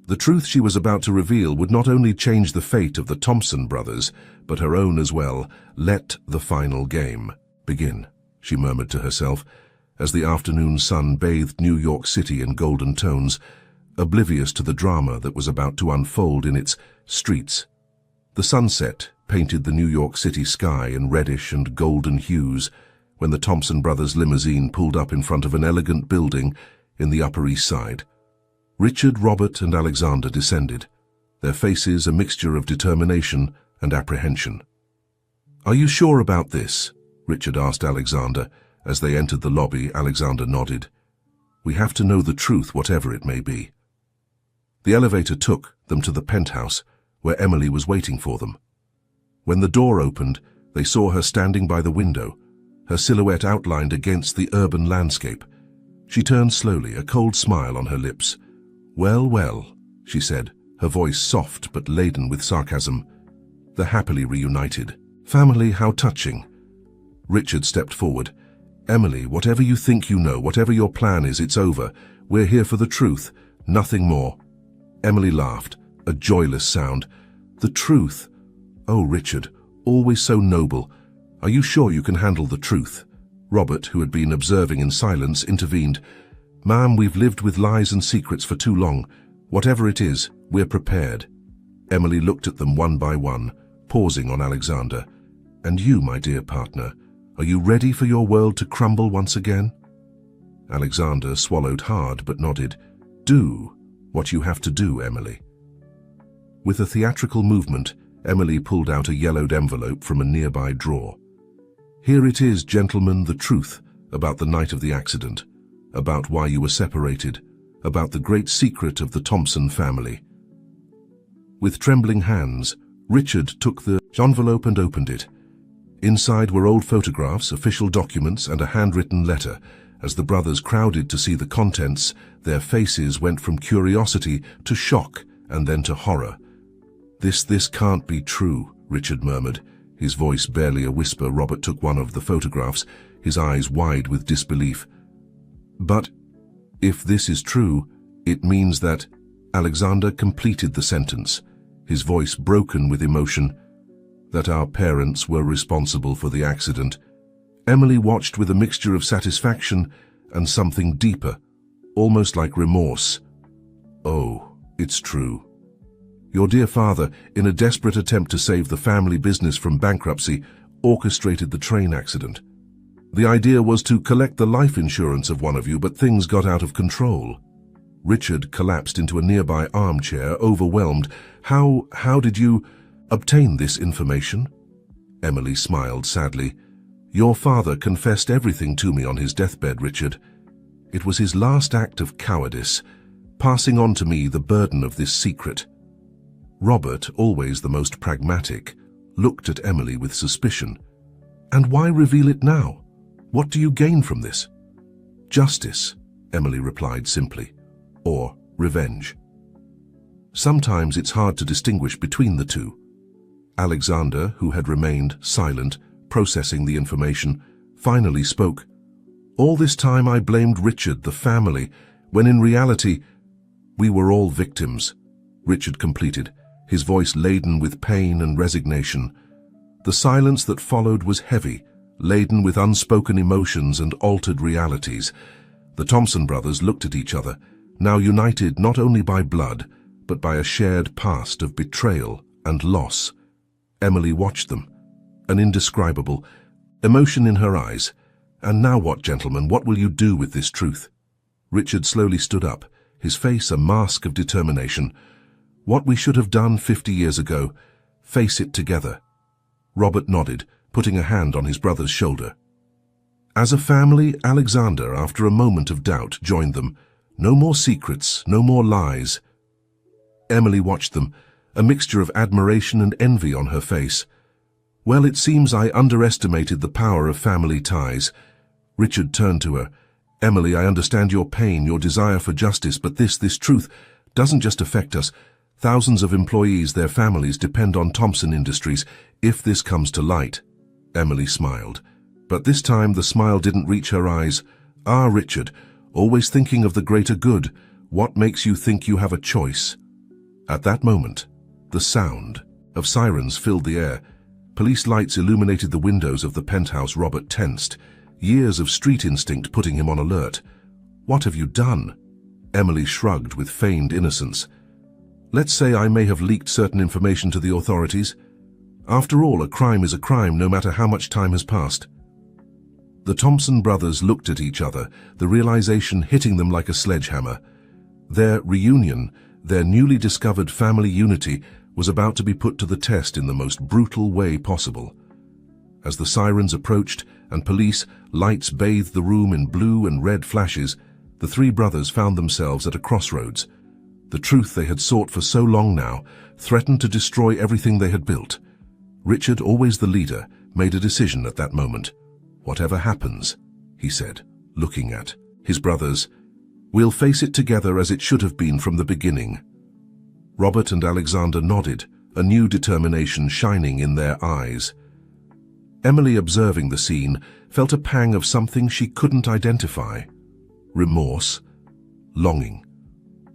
The truth she was about to reveal would not only change the fate of the Thompson brothers, but her own as well. "Let the final game begin," she murmured to herself, as the afternoon sun bathed New York City in golden tones, oblivious to the drama that was about to unfold in its streets. The sunset painted the New York City sky in reddish and golden hues when the Thompson brothers' limousine pulled up in front of an elegant building in the Upper East Side. Richard, Robert, and Alexander descended, their faces a mixture of determination and apprehension. "Are you sure about this?" Richard asked Alexander. As they entered the lobby, Alexander nodded. "We have to know the truth, whatever it may be." The elevator took them to the penthouse, where Emily was waiting for them. When the door opened, they saw her standing by the window, her silhouette outlined against the urban landscape. She turned slowly, a cold smile on her lips. "Well, well," she said, her voice soft but laden with sarcasm. "The happily reunited. Family, how touching." Richard stepped forward. "Emily, whatever you think you know, whatever your plan is, it's over. We're here for the truth, nothing more." Emily laughed, a joyless sound. "The truth? Oh, Richard, always so noble. Are you sure you can handle the truth?" Robert, who had been observing in silence, intervened. "Ma'am, we've lived with lies and secrets for too long. Whatever it is, we're prepared." Emily looked at them one by one, pausing on Alexander. "And you, my dear partner, Are you ready for your world to crumble once again? Alexander swallowed hard but nodded. Do what you have to do, Emily. With a theatrical movement, Emily pulled out a yellowed envelope from a nearby drawer. Here it is, gentlemen, the truth about the night of the accident, about why you were separated, about the great secret of the Thompson family. With trembling hands, Richard took the envelope and opened it. Inside were old photographs, official documents, and a handwritten letter. As the brothers crowded to see the contents, their faces went from curiosity to shock and then to horror. This can't be true, Richard murmured, his voice barely a whisper. Robert took one of the photographs, his eyes wide with disbelief. But if this is true, it means that Alexander completed the sentence, his voice broken with emotion, that our parents were responsible for the accident. Emily watched with a mixture of satisfaction and something deeper, almost like remorse. Oh, it's true. Your dear father, in a desperate attempt to save the family business from bankruptcy, orchestrated the train accident. The idea was to collect the life insurance of one of you, but things got out of control. Richard collapsed into a nearby armchair, overwhelmed. How did you obtain this information? Emily smiled sadly. Your father confessed everything to me on his deathbed, Richard. It was his last act of cowardice, passing on to me the burden of this secret. Robert, always the most pragmatic, looked at Emily with suspicion. And why reveal it now? What do you gain from this? Justice, Emily replied simply, or revenge. Sometimes it's hard to distinguish between the two. Alexander, who had remained silent, processing the information, finally spoke. All this time I blamed Richard, the family, when in reality, we were all victims, Richard completed, his voice laden with pain and resignation. The silence that followed was heavy, laden with unspoken emotions and altered realities. The Thompson brothers looked at each other, now united not only by blood, but by a shared past of betrayal and loss. Emily watched them, an indescribable emotion in her eyes. And now what, gentlemen? What will you do with this truth? Richard slowly stood up, his face a mask of determination. What we should have done 50 years ago, face it together. Robert nodded, putting a hand on his brother's shoulder. As a family, Alexander, after a moment of doubt, joined them. No more secrets, no more lies. Emily watched them, a mixture of admiration and envy on her face. Well, it seems I underestimated the power of family ties. Richard turned to her. Emily, I understand your pain, your desire for justice, but this truth doesn't just affect us. Thousands of employees, their families, depend on Thompson Industries. If this comes to light, Emily smiled. But this time the smile didn't reach her eyes. Ah, Richard, always thinking of the greater good, what makes you think you have a choice? At that moment, the sound of sirens filled the air. Police lights illuminated the windows of the penthouse. Robert tensed, years of street instinct putting him on alert. What have you done? Emily shrugged with feigned innocence. Let's say I may have leaked certain information to the authorities. After all, a crime is a crime, no matter how much time has passed. The Thompson brothers looked at each other, the realization hitting them like a sledgehammer. Their reunion, their newly discovered family unity, was about to be put to the test in the most brutal way possible. As the sirens approached and police lights bathed the room in blue and red flashes, the three brothers found themselves at a crossroads. The truth they had sought for so long now threatened to destroy everything they had built. Richard, always the leader, made a decision at that moment. Whatever happens, he said, looking at his brothers, we'll face it together as it should have been from the beginning. Robert and Alexander nodded, a new determination shining in their eyes. Emily, observing the scene, felt a pang of something she couldn't identify. Remorse, longing.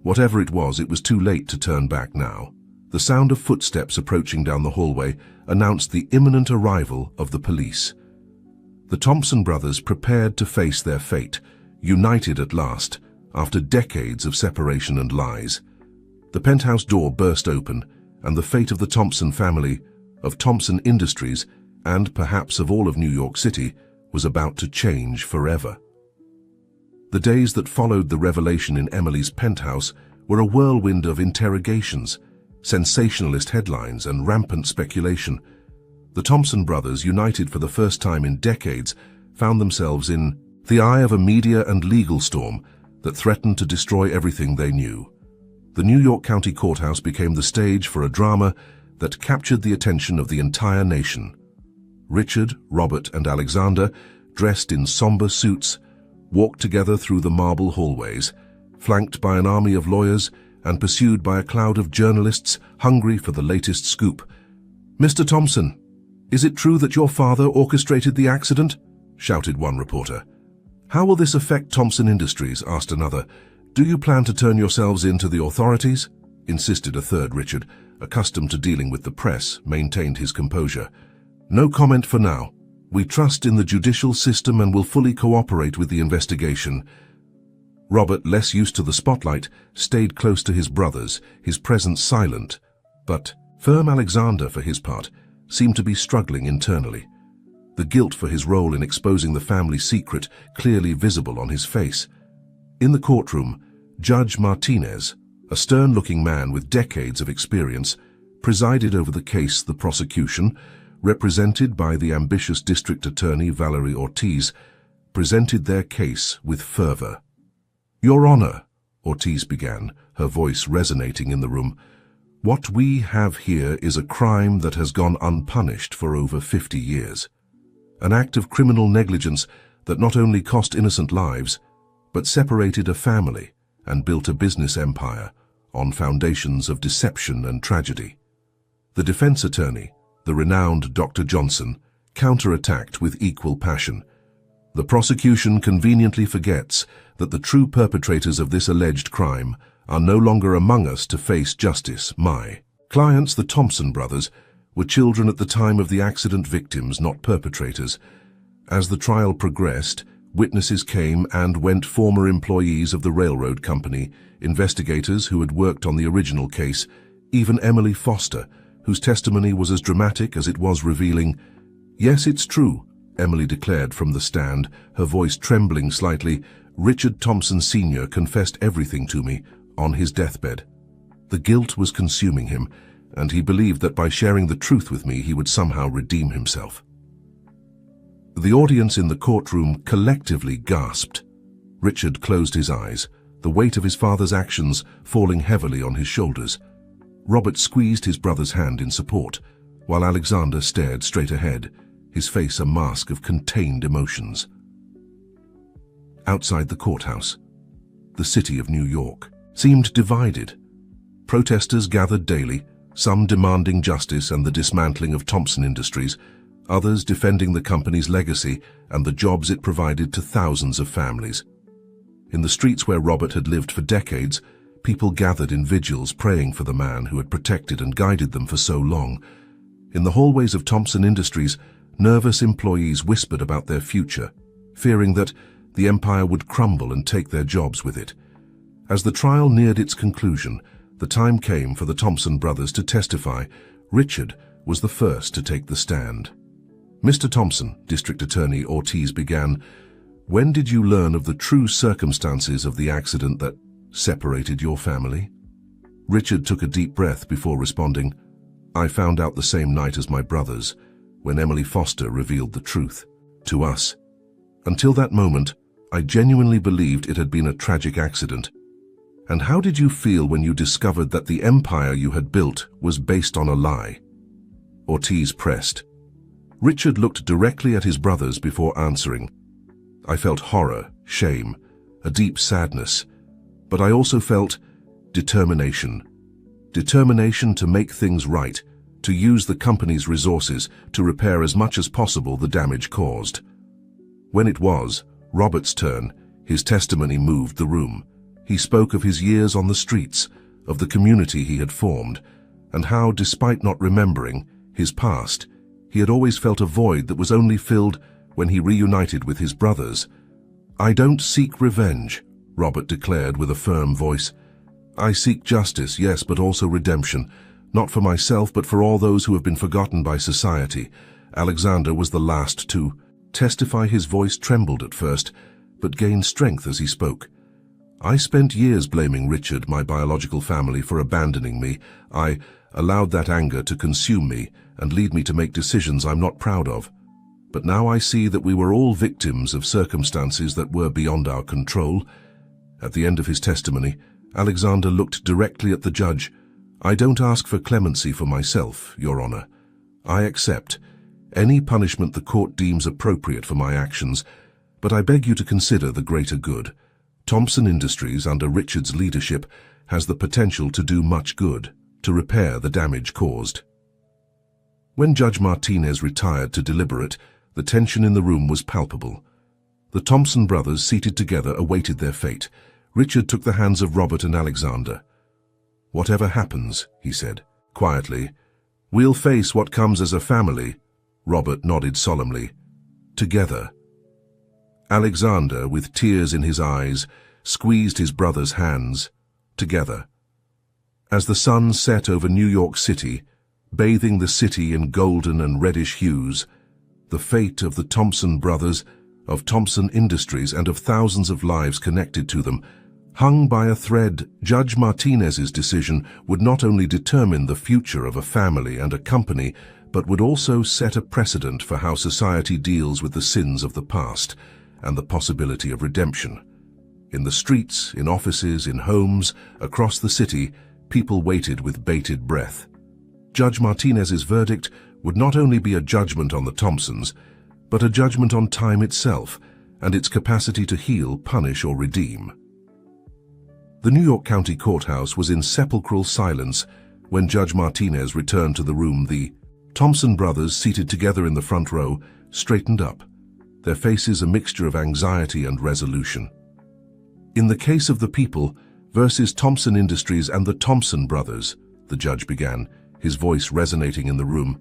Whatever it was too late to turn back now. The sound of footsteps approaching down the hallway announced the imminent arrival of the police. The Thompson brothers prepared to face their fate, united at last, after decades of separation and lies. The penthouse door burst open, and the fate of the Thompson family, of Thompson Industries, and perhaps of all of New York City, was about to change forever. The days that followed the revelation in Emily's penthouse were a whirlwind of interrogations, sensationalist headlines, and rampant speculation. The Thompson brothers, united for the first time in decades, found themselves in the eye of a media and legal storm that threatened to destroy everything they knew. The New York County Courthouse became the stage for a drama that captured the attention of the entire nation. Richard, Robert, and Alexander, dressed in somber suits, walked together through the marble hallways, flanked by an army of lawyers and pursued by a cloud of journalists hungry for the latest scoop. "Mr. Thompson, is it true that your father orchestrated the accident?" shouted one reporter. "How will this affect Thompson Industries?" asked another. "Do you plan to turn yourselves in to the authorities?" insisted a third. Richard, accustomed to dealing with the press, maintained his composure. "No comment for now. We trust in the judicial system and will fully cooperate with the investigation." Robert, less used to the spotlight, stayed close to his brothers, his presence silent, but firm. Alexander, for his part, seemed to be struggling internally. The guilt for his role in exposing the family secret clearly visible on his face. In the courtroom, Judge Martinez, a stern-looking man with decades of experience, presided over the case. The prosecution, represented by the ambitious district attorney Valerie Ortiz, presented their case with fervor. "Your Honor," Ortiz began, her voice resonating in the room, "what we have here is a crime that has gone unpunished for over 50 years. An act of criminal negligence that not only cost innocent lives, but separated a family and built a business empire on foundations of deception and tragedy." The defense attorney, the renowned Dr. Johnson, counterattacked with equal passion. "The prosecution conveniently forgets that the true perpetrators of this alleged crime are no longer among us to face justice. My clients, the Thompson brothers, were children at the time of the accident, victims, not perpetrators. As the trial progressed, witnesses came and went, former employees of the railroad company, investigators who had worked on the original case, even Emily Foster, whose testimony was as dramatic as it was revealing. "Yes, it's true," Emily declared from the stand, her voice trembling slightly. "Richard Thompson Sr. confessed everything to me on his deathbed. The guilt was consuming him, and he believed that by sharing the truth with me he would somehow redeem himself." The audience in the courtroom collectively gasped. Richard closed his eyes, the weight of his father's actions falling heavily on his shoulders. Robert squeezed his brother's hand in support, while Alexander stared straight ahead, his face a mask of contained emotions. Outside the courthouse, the city of New York seemed divided. Protesters gathered daily, some demanding justice and the dismantling of Thompson Industries, others defending the company's legacy and the jobs it provided to thousands of families. In the streets where Robert had lived for decades, people gathered in vigils praying for the man who had protected and guided them for so long. In the hallways of Thompson Industries, nervous employees whispered about their future, fearing that the empire would crumble and take their jobs with it. As the trial neared its conclusion, the time came for the Thompson brothers to testify. Richard was the first to take the stand. "Mr. Thompson," District Attorney Ortiz began, "when did you learn of the true circumstances of the accident that separated your family?" Richard took a deep breath before responding, "I found out the same night as my brothers, when Emily Foster revealed the truth to us. Until that moment, I genuinely believed it had been a tragic accident." "And how did you feel when you discovered that the empire you had built was based on a lie?" Ortiz pressed. Richard looked directly at his brothers before answering. "I felt horror, shame, a deep sadness, but I also felt determination. Determination to make things right, to use the company's resources to repair as much as possible the damage caused." When it was Robert's turn, his testimony moved the room. He spoke of his years on the streets, of the community he had formed, and how, despite not remembering his past, he had always felt a void that was only filled when he reunited with his brothers. "I don't seek revenge," Robert declared with a firm voice. "I seek justice, yes, but also redemption, not for myself but for all those who have been forgotten by society." Alexander was the last to testify. His voice trembled at first, but gained strength as he spoke. I spent years blaming Richard, my biological family, for abandoning me. I allowed that anger to consume me and lead me to make decisions I'm not proud of. But now I see that we were all victims of circumstances that were beyond our control. At the end of his testimony, Alexander looked directly at the judge. I don't ask for clemency for myself, Your Honor. I accept any punishment the court deems appropriate for my actions, but I beg you to consider the greater good. Thompson Industries, under Richard's leadership, has the potential to do much good, to repair the damage caused. When Judge Martinez retired to deliberate, the tension in the room was palpable. The Thompson brothers, seated together, awaited their fate. Richard took the hands of Robert and Alexander. "Whatever happens," he said, quietly, "we'll face what comes as a family." Robert nodded solemnly. "Together." Alexander, with tears in his eyes, squeezed his brother's hands. "Together." As the sun set over New York City, bathing the city in golden and reddish hues, the fate of the Thompson brothers, of Thompson Industries, and of thousands of lives connected to them hung by a thread. Judge Martinez's decision would not only determine the future of a family and a company, but would also set a precedent for how society deals with the sins of the past and the possibility of redemption. In the streets, in offices, in homes, across the city, people waited with bated breath. Judge Martinez's verdict would not only be a judgment on the Thompsons, but a judgment on time itself and its capacity to heal, punish, or redeem. The New York County Courthouse was in sepulchral silence when Judge Martinez returned to the room. The Thompson brothers, seated together in the front row, straightened up, their faces a mixture of anxiety and resolution. "In the case of the people versus Thompson Industries and the Thompson brothers," the judge began, his voice resonating in the room,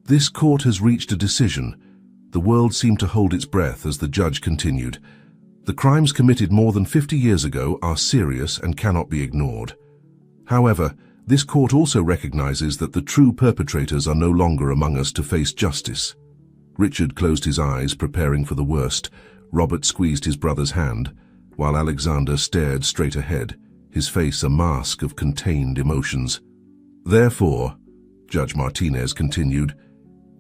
"this court has reached a decision." The world seemed to hold its breath as the judge continued. "The crimes committed more than 50 years ago are serious and cannot be ignored. However, this court also recognizes that the true perpetrators are no longer among us to face justice." Richard closed his eyes, preparing for the worst. Robert squeezed his brother's hand, while Alexander stared straight ahead, his face a mask of contained emotions. "Therefore," Judge Martinez continued,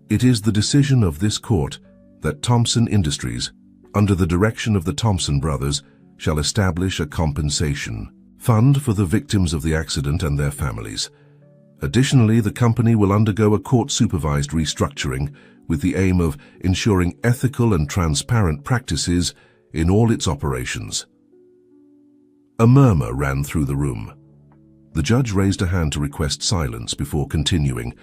"it is the decision of this court that Thompson Industries, under the direction of the Thompson brothers, shall establish a compensation fund for the victims of the accident and their families. Additionally, the company will undergo a court-supervised restructuring with the aim of ensuring ethical and transparent practices in all its operations." A murmur ran through the room. The judge raised a hand to request silence before continuing.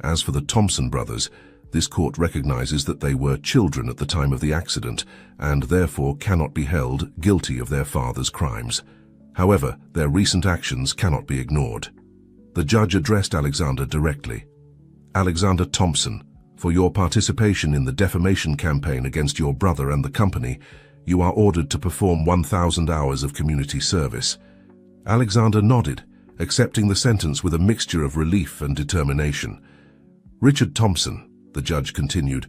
"As for the Thompson brothers, this court recognizes that they were children at the time of the accident and therefore cannot be held guilty of their father's crimes. However, their recent actions cannot be ignored." The judge addressed Alexander directly. "Alexander Thompson, for your participation in the defamation campaign against your brother and the company, you are ordered to perform 1,000 hours of community service." Alexander nodded, accepting the sentence with a mixture of relief and determination. "Richard Thompson," the judge continued,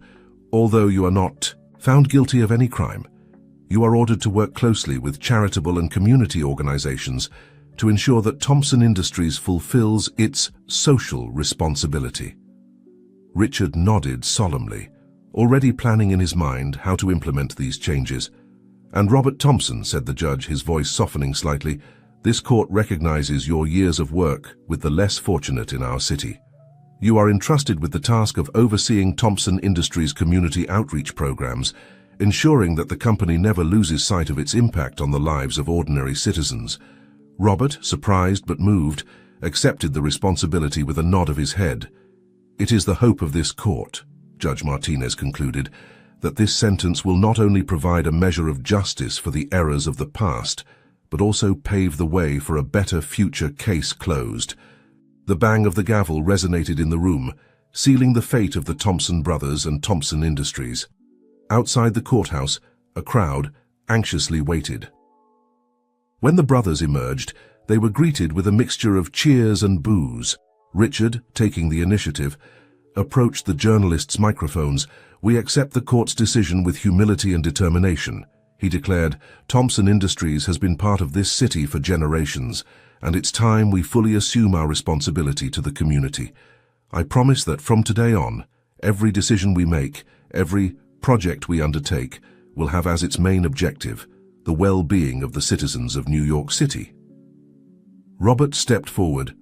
"although you are not found guilty of any crime, you are ordered to work closely with charitable and community organizations to ensure that Thompson Industries fulfills its social responsibility." Richard nodded solemnly, already planning in his mind how to implement these changes. "And Robert Thompson," said the judge, his voice softening slightly, "this court recognizes your years of work with the less fortunate in our city. You are entrusted with the task of overseeing Thompson Industries' community outreach programs, ensuring that the company never loses sight of its impact on the lives of ordinary citizens." Robert, surprised but moved, accepted the responsibility with a nod of his head. "It is the hope of this court," Judge Martinez concluded, "that this sentence will not only provide a measure of justice for the errors of the past, but also pave the way for a better future. Case closed." The bang of the gavel resonated in the room, sealing the fate of the Thompson brothers and Thompson Industries. Outside the courthouse, a crowd anxiously waited. When the brothers emerged, they were greeted with a mixture of cheers and boos. Richard, taking the initiative, approached the journalists' microphones, "We accept the court's decision with humility and determination." He declared, "Thompson Industries has been part of this city for generations, and it's time we fully assume our responsibility to the community. I promise that from today on, every decision we make, every project we undertake, will have as its main objective the well-being of the citizens of New York City." Robert stepped forward.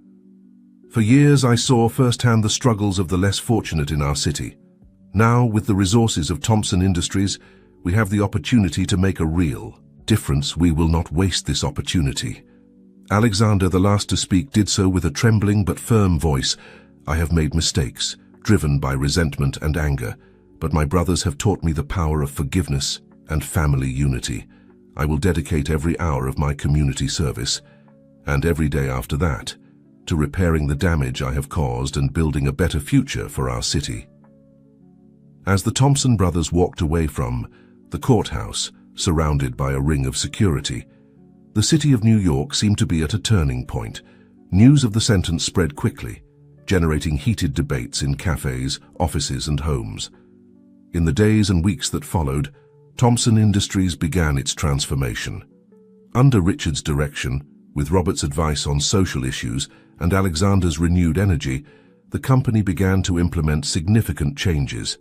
"For years I saw firsthand the struggles of the less fortunate in our city. Now, with the resources of Thompson Industries, we have the opportunity to make a real difference. We will not waste this opportunity." Alexander, the last to speak, did so with a trembling but firm voice. "I have made mistakes, driven by resentment and anger, but my brothers have taught me the power of forgiveness and family unity. I will dedicate every hour of my community service, and every day after that, to repairing the damage I have caused and building a better future for our city." As the Thompson brothers walked away from the courthouse, surrounded by a ring of security, the city of New York seemed to be at a turning point. News of the sentence spread quickly, generating heated debates in cafes, offices, and homes. In the days and weeks that followed, Thompson Industries began its transformation. Under Richard's direction, with Robert's advice on social issues and Alexander's renewed energy, the company began to implement significant changes.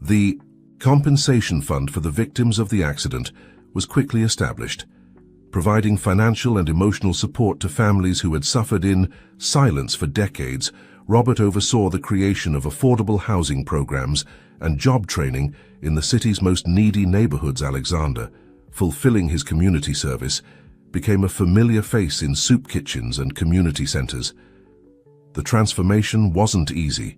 The compensation fund for the victims of the accident was quickly established, providing financial and emotional support to families who had suffered in silence for decades. Robert oversaw the creation of affordable housing programs and job training in the city's most needy neighborhoods. Alexander, fulfilling his community service, became a familiar face in soup kitchens and community centers. The transformation wasn't easy.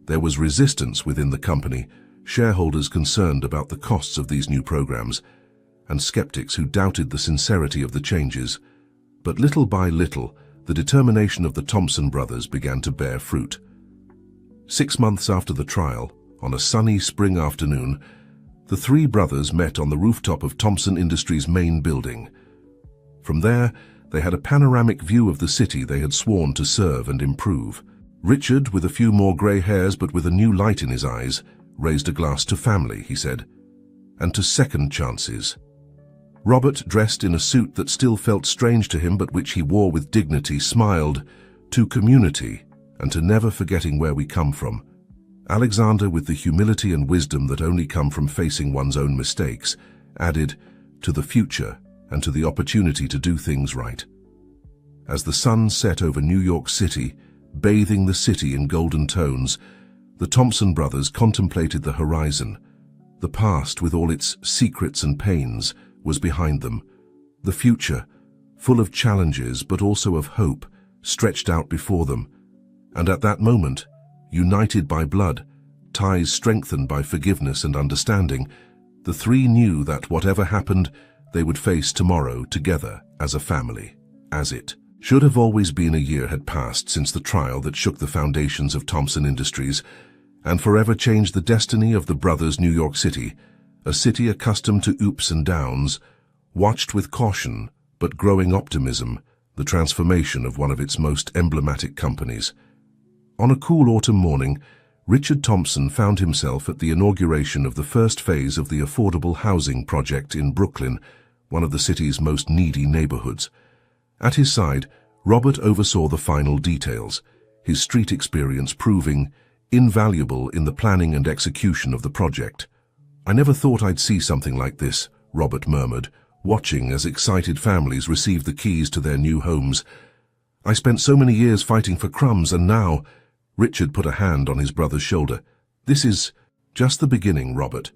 There was resistance within the company, shareholders concerned about the costs of these new programs, and skeptics who doubted the sincerity of the changes. But little by little, the determination of the Thompson brothers began to bear fruit. 6 months after the trial, on a sunny spring afternoon, the three brothers met on the rooftop of Thompson Industries' main building. From there, they had a panoramic view of the city they had sworn to serve and improve. Richard, with a few more gray hairs but with a new light in his eyes, raised a glass to family, he said, and to second chances. Robert, dressed in a suit that still felt strange to him but which he wore with dignity, smiled, "To community, and to never forgetting where we come from." Alexander, with the humility and wisdom that only come from facing one's own mistakes, added, "To the future, and to the opportunity to do things right." As the sun set over New York City, bathing the city in golden tones, the Thompson brothers contemplated the horizon. The past, with all its secrets and pains, was behind them. The future, full of challenges but also of hope, stretched out before them. And at that moment, united by blood, ties strengthened by forgiveness and understanding, the three knew that whatever happened, they would face tomorrow together as a family. As it should have always been, a year had passed since the trial that shook the foundations of Thompson Industries and forever changed the destiny of the brothers. New York City, a city accustomed to ups and downs, watched with caution but growing optimism the transformation of one of its most emblematic companies. On a cool autumn morning, Richard Thompson found himself at the inauguration of the first phase of the affordable housing project in Brooklyn, one of the city's most needy neighborhoods. At his side, Robert oversaw the final details, his street experience proving invaluable in the planning and execution of the project. "I never thought I'd see something like this," Robert murmured, watching as excited families received the keys to their new homes. "I spent so many years fighting for crumbs, and now—" Richard put a hand on his brother's shoulder. "This is just the beginning, Robert.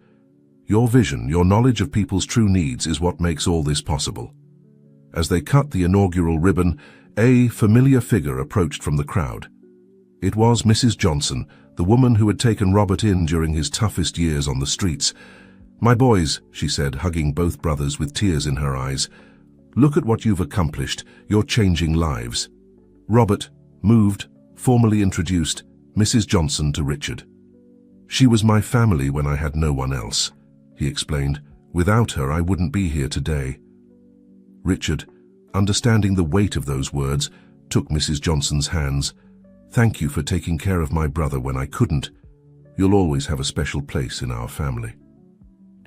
Your vision, your knowledge of people's true needs is what makes all this possible." As they cut the inaugural ribbon, a familiar figure approached from the crowd. It was Mrs. Johnson, the woman who had taken Robert in during his toughest years on the streets. "My boys," she said, hugging both brothers with tears in her eyes, "look at what you've accomplished. You're changing lives." Robert, moved, formally introduced Mrs. Johnson to Richard. "She was my family when I had no one else," he explained. "Without her, I wouldn't be here today." Richard, understanding the weight of those words, took Mrs. Johnson's hands. Thank you for taking care of my brother when I couldn't. You'll always have a special place in our family."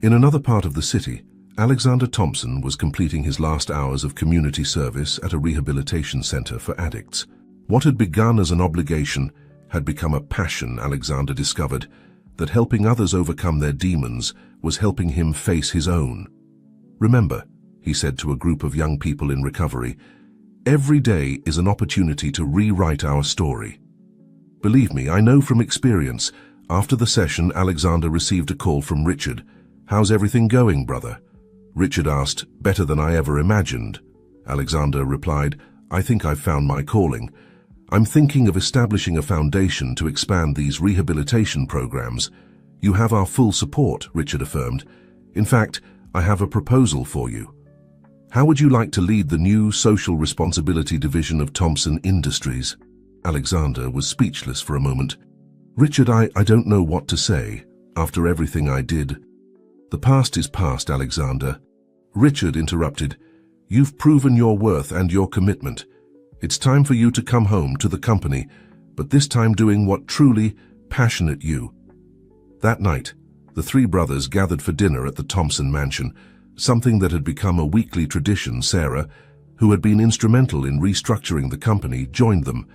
In another part of the city, Alexander Thompson was completing his last hours of community service at a rehabilitation center for addicts. What had begun as an obligation had become a passion. Alexander discovered that helping others overcome their demons was helping him face his own. "Remember," he said to a group of young people in recovery, "every day is an opportunity to rewrite our story." Believe me, I know from experience. After the session, Alexander received a call from Richard. "How's everything going, brother?" Richard asked. "Better than I ever imagined." Alexander replied, "I think I've found my calling. I'm thinking of establishing a foundation to expand these rehabilitation programs." "You have our full support," Richard affirmed. "In fact, I have a proposal for you. How would you like to lead the new social responsibility division of Thompson Industries?" Alexander was speechless for a moment. "Richard, I don't know what to say. After everything I did." "The past is past, Alexander." Richard interrupted. "You've proven your worth and your commitment. It's time for you to come home to the company, but this time doing what truly passionate you." That night, the three brothers gathered for dinner at the Thompson mansion, something that had become a weekly tradition. Sarah, who had been instrumental in restructuring the company, joined them.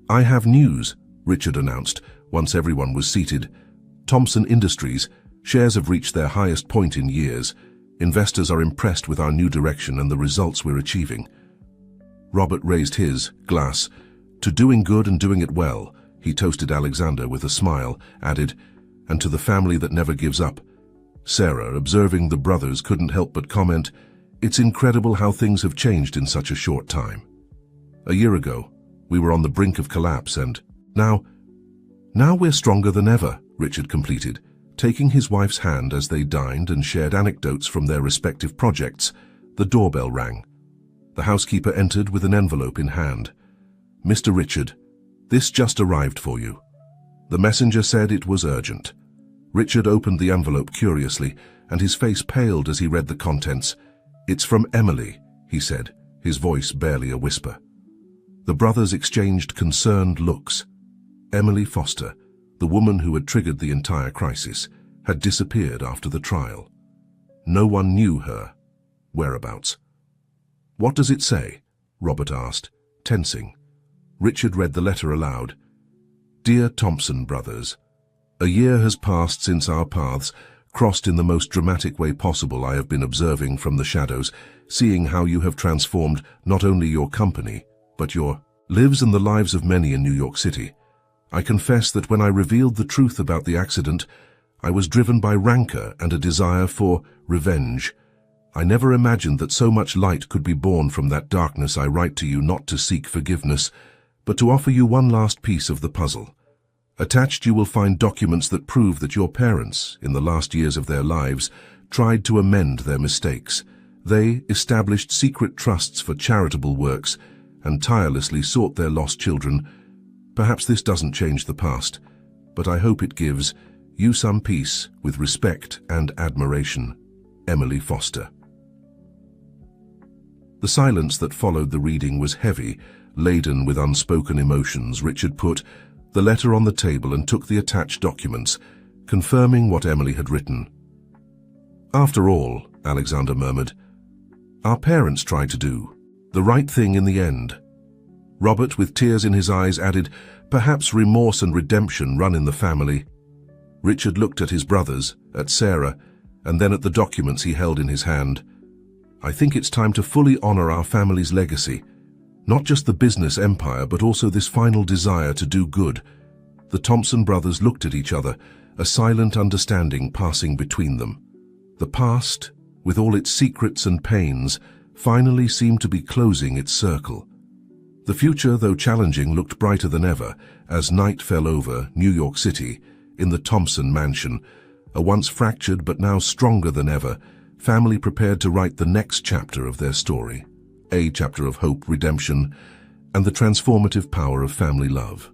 "I have news," Richard announced once everyone was seated. "Thompson Industries shares have reached their highest point in years. Investors are impressed with our new direction and the results we're achieving." Robert raised his glass. "To doing good and doing it well," he toasted. Alexander, with a smile, added, "and to the family that never gives up." Sarah, observing the brothers, couldn't help but comment, "It's incredible how things have changed in such a short time. A year ago, we were on the brink of collapse, and now we're stronger than ever," Richard completed, taking his wife's hand as they dined and shared anecdotes from their respective projects. The doorbell rang. The housekeeper entered with an envelope in hand. "Mr. Richard, this just arrived for you." The messenger said it was urgent. Richard opened the envelope curiously, and his face paled as he read the contents. "It's from Emily," he said, his voice barely a whisper. The brothers exchanged concerned looks. Emily Foster, the woman who had triggered the entire crisis, had disappeared after the trial. No one knew her whereabouts. "What does it say?" Robert asked, tensing. Richard read the letter aloud. "Dear Thompson brothers, a year has passed since our paths crossed in the most dramatic way possible. I have been observing from the shadows, seeing how you have transformed not only your company, but your lives and the lives of many in New York City. I confess that when I revealed the truth about the accident, I was driven by rancor and a desire for revenge. I never imagined that so much light could be born from that darkness. I write to you not to seek forgiveness, but to offer you one last piece of the puzzle. Attached you will find documents that prove that your parents, in the last years of their lives, tried to amend their mistakes. They established secret trusts for charitable works and tirelessly sought their lost children. Perhaps this doesn't change the past, but I hope it gives you some peace with respect and admiration. Emily Foster." The silence that followed the reading was heavy, laden with unspoken emotions. Richard put the letter on the table and took the attached documents, confirming what Emily had written. "After all," Alexander murmured, "our parents tried to do the right thing in the end." Robert, with tears in his eyes, added, "Perhaps remorse and redemption run in the family." Richard looked at his brothers, at Sarah, and then at the documents he held in his hand. "I think it's time to fully honor our family's legacy. Not just the business empire, but also this final desire to do good." The Thompson brothers looked at each other, a silent understanding passing between them. The past, with all its secrets and pains, finally seemed to be closing its circle. The future, though challenging, looked brighter than ever as night fell over New York City. In the Thompson mansion, a once fractured but now stronger than ever, family prepared to write the next chapter of their story, a chapter of hope, redemption, and the transformative power of family love.